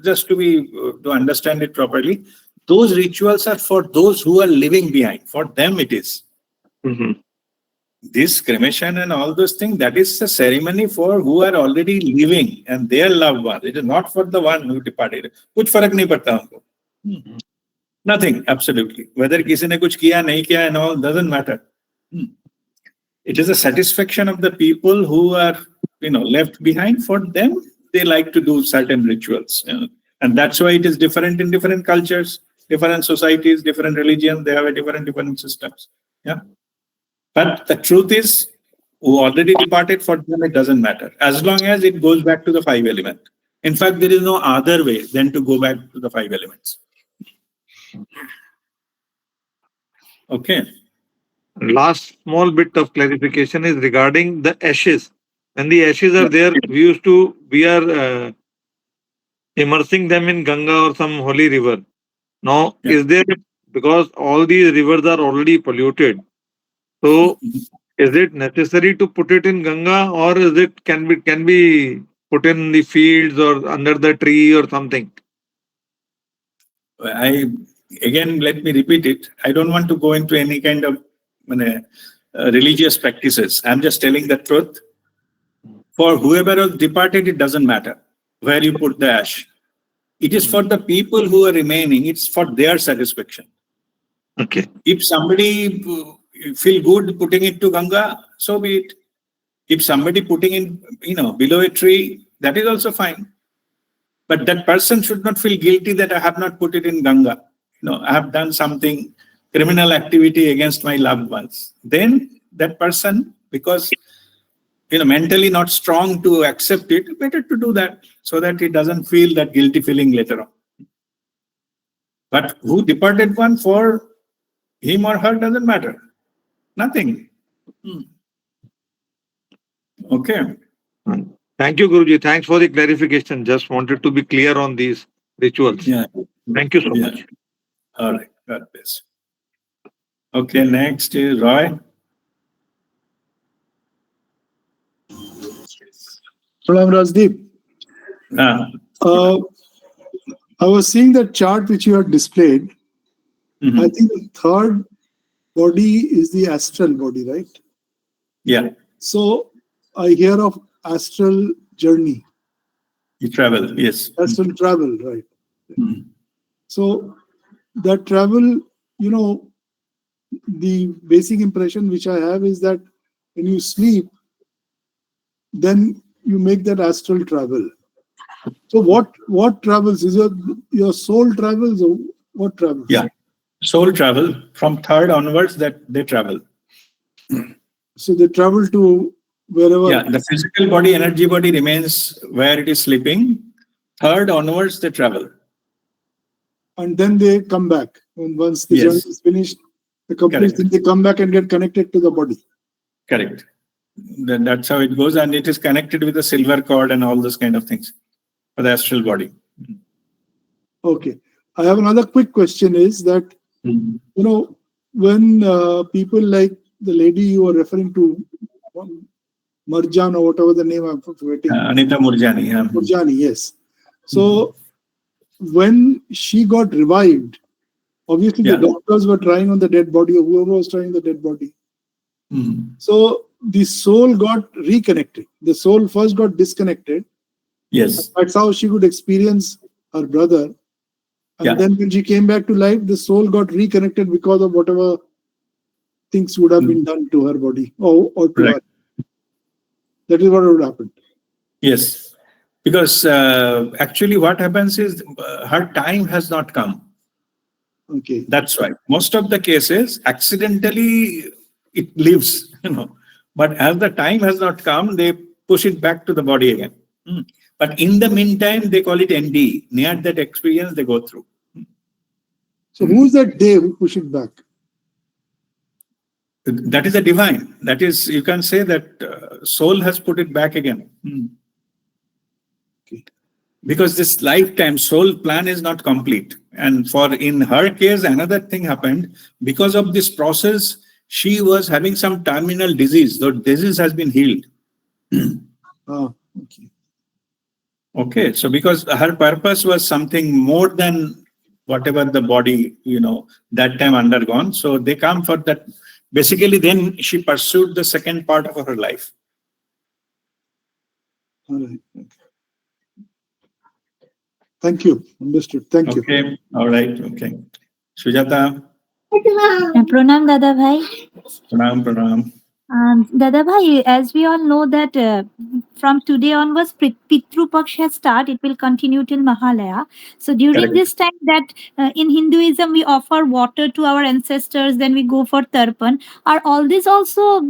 just to understand it properly, those rituals are for those who are living behind. For them it is. This cremation and all those things, that is a ceremony for who are already living and their loved ones. It is not for the one who departed. Kuch farak nahi padta humko. Nothing, absolutely. Whether kisi ne kuch kiya, nahi kiya and all, doesn't matter. It is a satisfaction of the people who are, left behind. For them, they like to do certain rituals. And that's why it is different in different cultures, different societies, different religions. They have a different systems. Yeah. But the truth is, who already departed, for them it doesn't matter. As long as it goes back to the 5 element. In fact, there is no other way than to go back to the 5 elements. Okay. Last small bit of clarification is regarding the ashes. When the ashes are there, we are immersing them in Ganga or some holy river. Now, is there, because all these rivers are already polluted, so is it necessary to put it in Ganga, or is it can be put in the fields or under the tree or something? Again, let me repeat it. I don't want to go into any kind of religious practices. I'm just telling the truth. For whoever has departed, it doesn't matter where you put the ash. It is for the people who are remaining. It's for their satisfaction. Okay. If somebody feel good putting it to Ganga, so be it. If somebody putting in, below a tree, that is also fine. But that person should not feel guilty that I have not put it in Ganga. I have done something, criminal activity against my loved ones. Then that person, because mentally not strong to accept it, better to do that so that he doesn't feel that guilty feeling later on. But who departed one, for him or her doesn't matter. Nothing. Okay. Thank you, Guruji. Thanks for the clarification. Just wanted to be clear on these rituals. Yeah. Thank you so much. All right. God bless. Okay, next is Roy. Pranam Rajdeep. I was seeing that chart which you had displayed. Mm-hmm. I think the third body is the astral body, right? Yeah. So I hear of astral journey. You travel, yes. Astral travel, right? Mm-hmm. So that travel, the basic impression which I have is that when you sleep, then you make that astral travel. So what travels? Is your soul travels, or what travels? Yeah. Soul travel from third onwards, that they travel. So they travel to wherever. Yeah, the physical body, energy body remains where it is sleeping. Third onwards, they travel. And then they come back. And once the journey is finished, the complete thing, they come back and get connected to the body. Correct. Then that's how it goes, and it is connected with the silver cord and all those kind of things for the astral body. Okay. I have another quick question is that, when people like the lady you were referring to, Marjan or whatever the name I'm forgetting. Anita Murjani. Yeah. Murjani, yes. So when she got revived, obviously the doctors were trying on the dead body, or whoever was trying the dead body. So the soul got reconnected. The soul first got disconnected. Yes. That's how she could experience her brother. And then when she came back to life, the soul got reconnected because of whatever things would have been done to her body or to her. That is what would happen. Yes. Because actually what happens is her time has not come. Okay. That's why. Most of the cases, accidentally it lives, But as the time has not come, they push it back to the body again. But in the meantime, they call it ND. Near that experience, they go through. So who is that they who push it back? That is the divine. That is, you can say that soul has put it back again. Okay. Because this lifetime soul plan is not complete. And in her case, another thing happened. Because of this process, she was having some terminal disease. The disease has been healed. Okay. Okay. So because her purpose was something more than whatever the body, that time undergone. So they come for that. Basically, then she pursued the second part of her life. All right. Okay. Thank you. Understood. Thank you. Okay. All right. Okay. Sujata. Pranam Dada Bhai. Pranam. Dada Bhai, as we all know that from today onwards, Pitru Paksh has started. It will continue till Mahalaya. So during Correct. this time, that in Hinduism we offer water to our ancestors, then we go for tarpan. Are all these also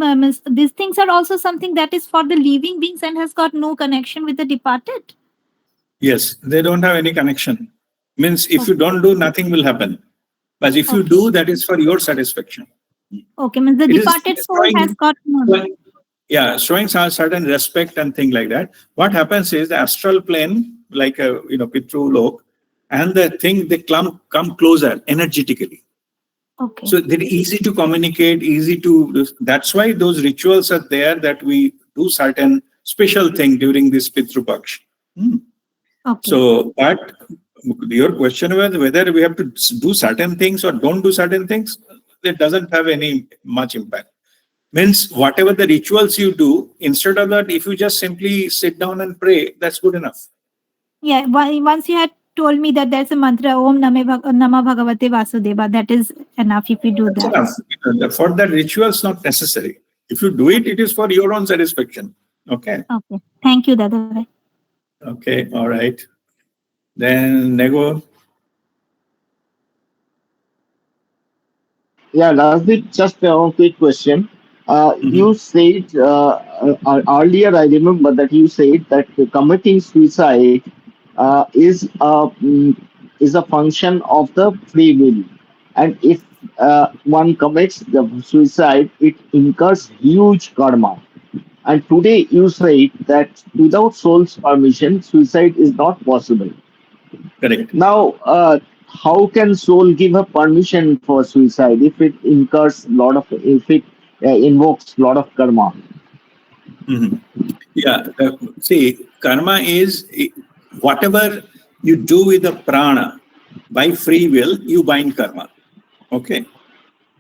these things are also something that is for the living beings and has got no connection with the departed? Yes, they don't have any connection. Means if Okay. you don't do, nothing will happen. But if you Okay. do, that is for your satisfaction. Okay, means the It is departed soul has showing, got no. showing some certain respect and thing like that. What happens is the astral plane, like a Pitru Lok, and the thing they come closer energetically. Okay. So they're easy to communicate, easy to. That's why those rituals are there, that we do certain special thing during this Pitru Paksh. Okay. So, but your question was whether we have to do certain things or don't do certain things, it doesn't have any much impact. Means whatever the rituals you do, instead of that, if you just simply sit down and pray, that's good enough. Yeah, once you had told me that there's a mantra Om Nama Bhagavate Vasudeva, that is enough if you do That's that. enough. For that, rituals not necessary. If you do it, it is for your own satisfaction. Okay. Okay. Thank you, Dada. Okay. All right. Then Nego. Yeah, Rajdeep, just a quick question. You said earlier, I remember that you said that committing suicide is a function of the free will, and if one commits the suicide, it incurs huge karma. And today you said that without soul's permission, suicide is not possible. Correct. Now, how can soul give a permission for suicide if it if it invokes lot of karma? Yeah. See, karma is whatever you do with the prana by free will, you bind karma. Okay.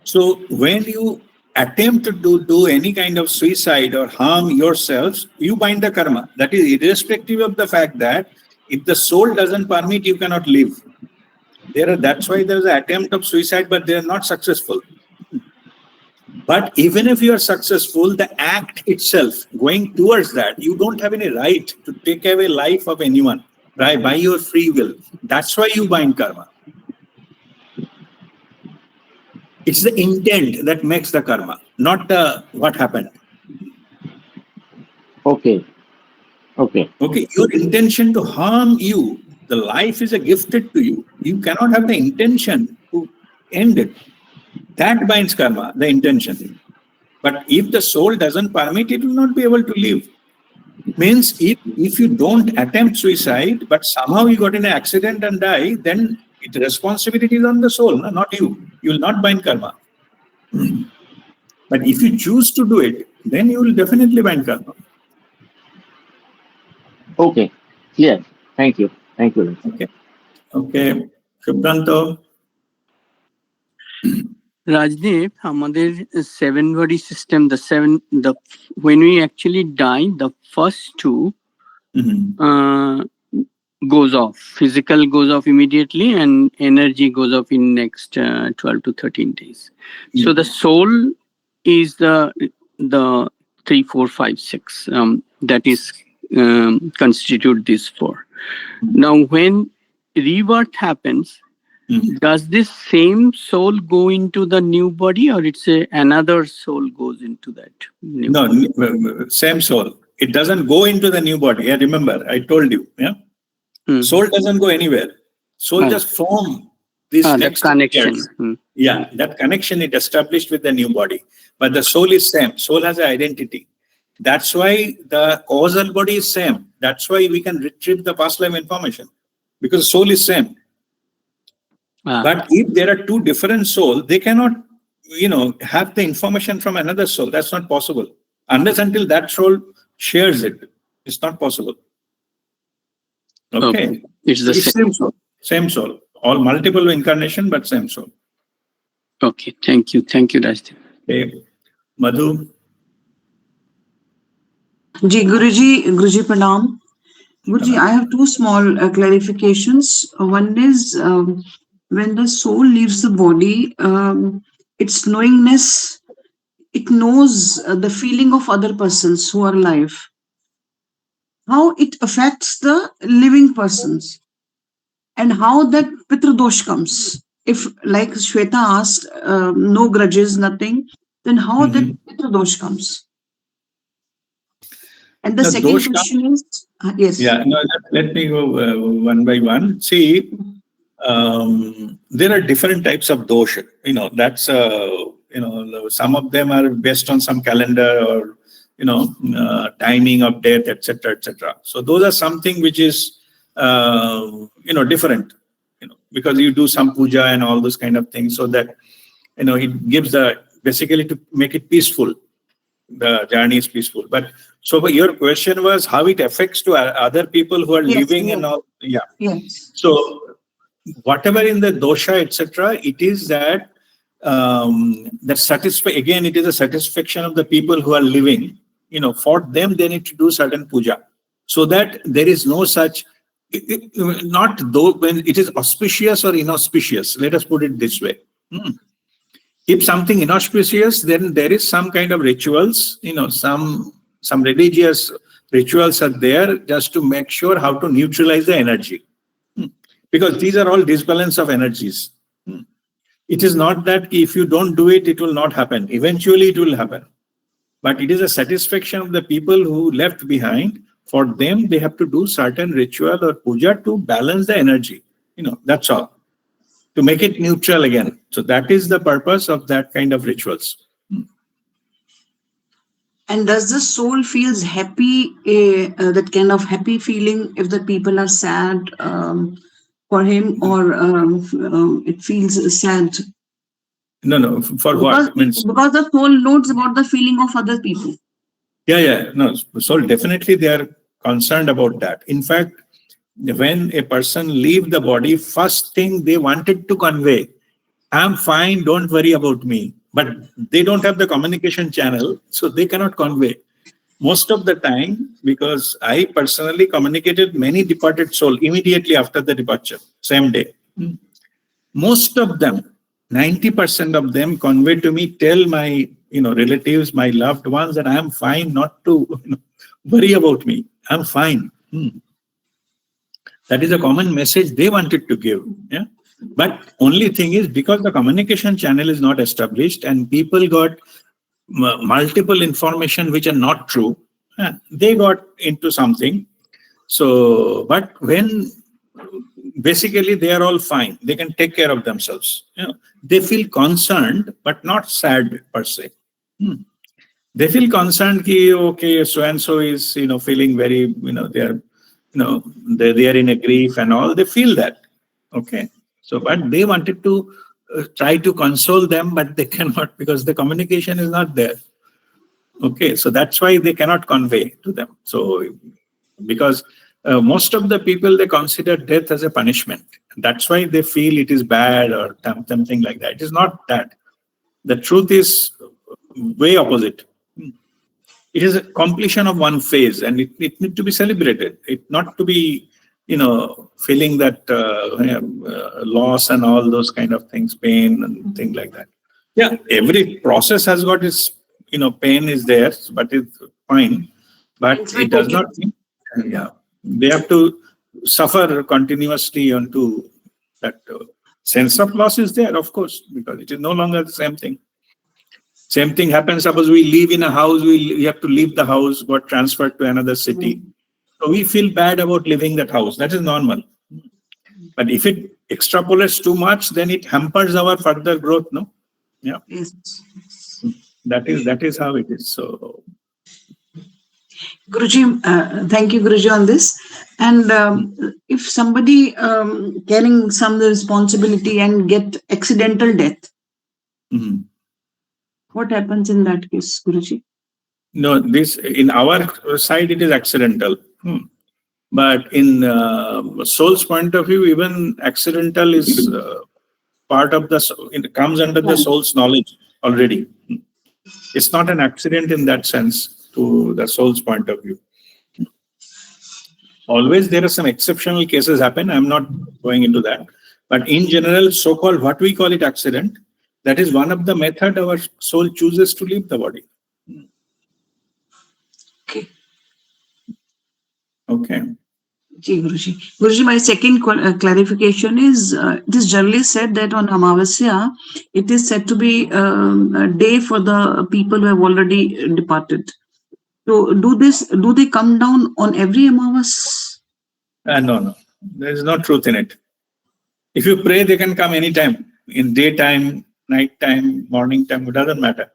So when you attempt to do any kind of suicide or harm yourselves, you bind the karma. That is irrespective of the fact that if the soul doesn't permit, you cannot live. That's why there is an attempt of suicide, but they are not successful. But even if you are successful, the act itself, going towards that, you don't have any right to take away life of anyone, right? By your free will. That's why you bind karma. It's the intent that makes the karma, not what happened. Okay. Okay. Okay, your intention to harm you, the life is a gifted to you. You cannot have the intention to end it. That binds karma, the intention. But if the soul doesn't permit, it will not be able to live. Means if you don't attempt suicide, but somehow you got in an accident and die, then the responsibility is on the soul, not you. You will not bind karma. But if you choose to do it, then you will definitely bind karma. Okay. Clear. Thank you. Thank you. Okay. Okay. Shubhanto. Rajdeep, আমাদের seven body system, when we actually die, the first two goes off. Physical goes off immediately, and energy goes off in next 12 to 13 days. So the soul is the 3, 4, 5, 6 that is constitute this four. Now, when rebirth happens, does this same soul go into the new body, or it's another soul goes into that new body? Same soul. It doesn't go into the new body. Yeah, remember, I told you. Yeah, soul doesn't go anywhere. Soul just form this next connection. Yeah, that connection it established with the new body. But the soul is same. Soul has an identity. That's why the causal body is same. That's why we can retrieve the past life information, because soul is same. But if there are two different souls, they cannot, have the information from another soul. That's not possible. Unless until that soul shares it, it's not possible. Okay. It's the same soul. Same soul. All multiple incarnation, but same soul. Okay. Thank you. Thank you, Rajdeep. Okay. Madhu. Ji, Guruji Pranam. Guruji, I have two small clarifications. One is when the soul leaves the body, its knowingness it knows the feeling of other persons who are alive, how it affects the living persons, and how that Pitradosh comes. If, like Shweta asked, no grudges, nothing, then how that Pitradosh comes. And the Now, second dosha, question is, yes. yeah, no, let me go one by one. See, there are different types of dosha. That's some of them are based on some calendar or timing of death, etc., etc. So those are something which is different. Because you do some puja and all those kind of things, so that it gives basically to make it peaceful. The journey is peaceful. But your question was how it affects to other people who are living and all. Yeah. Yes. So whatever in the dosha, etc., it is that again, it is a satisfaction of the people who are living. For them, they need to do certain puja, so that there is no such. Not though when it is auspicious or inauspicious. Let us put it this way. If something inauspicious, then there is some kind of rituals. Some religious rituals are there just to make sure how to neutralize the energy. Because these are all disbalance of energies. It is not that if you don't do it, it will not happen. Eventually, it will happen. But it is a satisfaction of the people who left behind. For them, they have to do certain ritual or puja to balance the energy. That's all. To make it neutral again. So that is the purpose of that kind of rituals. And does the soul feels happy, that kind of happy feeling, if the people are sad for him, or it feels sad? No. For because, what? Means, because the soul knows about the feeling of other people. Yeah. No, soul definitely they are concerned about that. In fact, when a person leave the body, first thing they wanted to convey, I'm fine, don't worry about me. But they don't have the communication channel, so they cannot convey. Most of the time, because I personally communicated many departed souls immediately after the departure, same day. Most of them, 90% of them convey to me, tell my relatives, my loved ones, that I am fine, not to worry about me. I'm fine. That is a common message they wanted to give. Yeah. But only thing is, because the communication channel is not established and people got multiple information which are not true, they got into something. So, but when basically they are all fine, they can take care of themselves. They feel concerned, but not sad per se. They feel concerned ki, okay, so and so is feeling very they are they are in a grief and all. They feel that. Okay. So, but they wanted to try to console them, but they cannot, because the communication is not there. Okay, so that's why they cannot convey to them. So, because most of the people, they consider death as a punishment. That's why they feel it is bad or something like that. It is not that. The truth is way opposite. It is a completion of one phase, and it needs to be celebrated. It not to be feeling that loss and all those kind of things, pain and things like that. Yeah, every process has got its, pain is there, but it's fine. But it does not mean, they have to suffer continuously onto that. Sense of loss is there, of course, because it is no longer the same thing. Same thing happens, suppose we live in a house, we have to leave the house, got transferred to another city. So we feel bad about leaving that house. That is normal. But if it extrapolates too much, then it hampers our further growth, no? Yeah. Yes. That is how it is. So, Guruji, thank you, Guruji, on this. And if somebody carrying some responsibility and get accidental death, what happens in that case, Guruji? No, this in our side it is accidental. But in soul's point of view, even accidental is part of it comes under the soul's knowledge already. It's not an accident in that sense to the soul's point of view. Always there are some exceptional cases happen. I'm not going into that. But in general, so-called what we call it accident, That is one of the method our soul chooses to leave the body. Okay. Okay. Ji, Guruji. Guruji, my second clarification is, it is generally said that on Amavasya, it is said to be a day for the people who have already departed. So do they come down on every Amavas? No. There is no truth in it. If you pray, they can come anytime. In daytime, night time, morning time, it doesn't matter.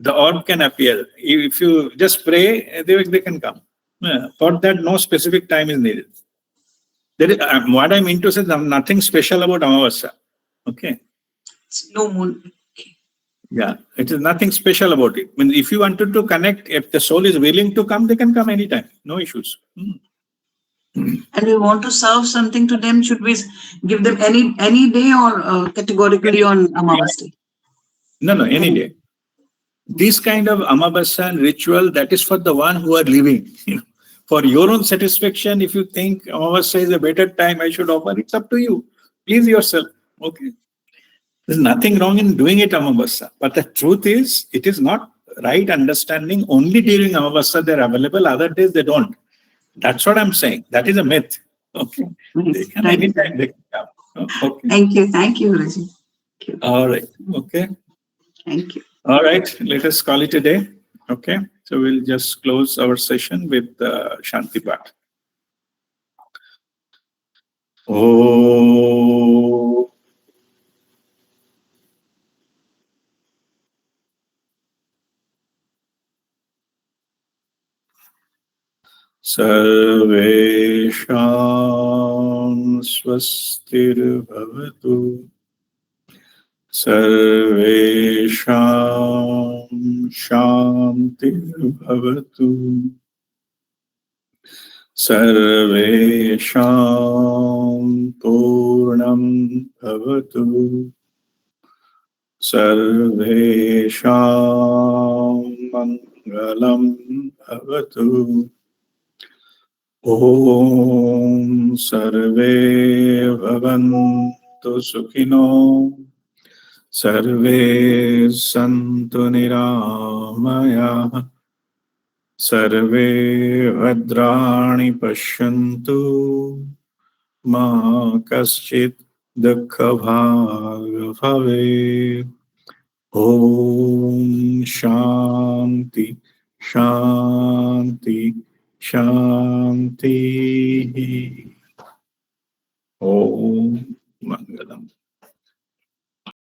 The orb can appear. If you just pray, they can come. For that, no specific time is needed. There is, what I mean to say, nothing special about Amavasya. Okay. It's no moon. Okay. Yeah, it is nothing special about it. I mean, if you wanted to connect, if the soul is willing to come, they can come anytime. No issues. And we want to serve something to them, should we give them any day or categorically on Amavasya? No, any day. This kind of Amavasya ritual, that is for the one who are living. For your own satisfaction, if you think Amavasya is a better time, I should offer, it's up to you. Please yourself. Okay. There's nothing wrong in doing it Amavasya. But the truth is, it is not right understanding. Only during Amavasya they're available, other days they don't. That's what I'm saying. That is a myth. Okay. They can anytime they can come. Okay. Thank you, Rishi. All right. Okay. Thank you. All right. Let us call it a day. Okay. So we'll just close our session with Shanti Path. Oh. Sarvesham swastirvavatu. Sarvesham shantirvavatu. Sarvesham purnam bhavatu. Sarvesham mangalam bhavatu. Om sarve bhavantu sukhino. Sarve santu niramaya. Sarve bhadrani pashyantu. Ma kaschit dukha bhag bhave. Om Shanti, Shanti, Shanti. Om Mangalam.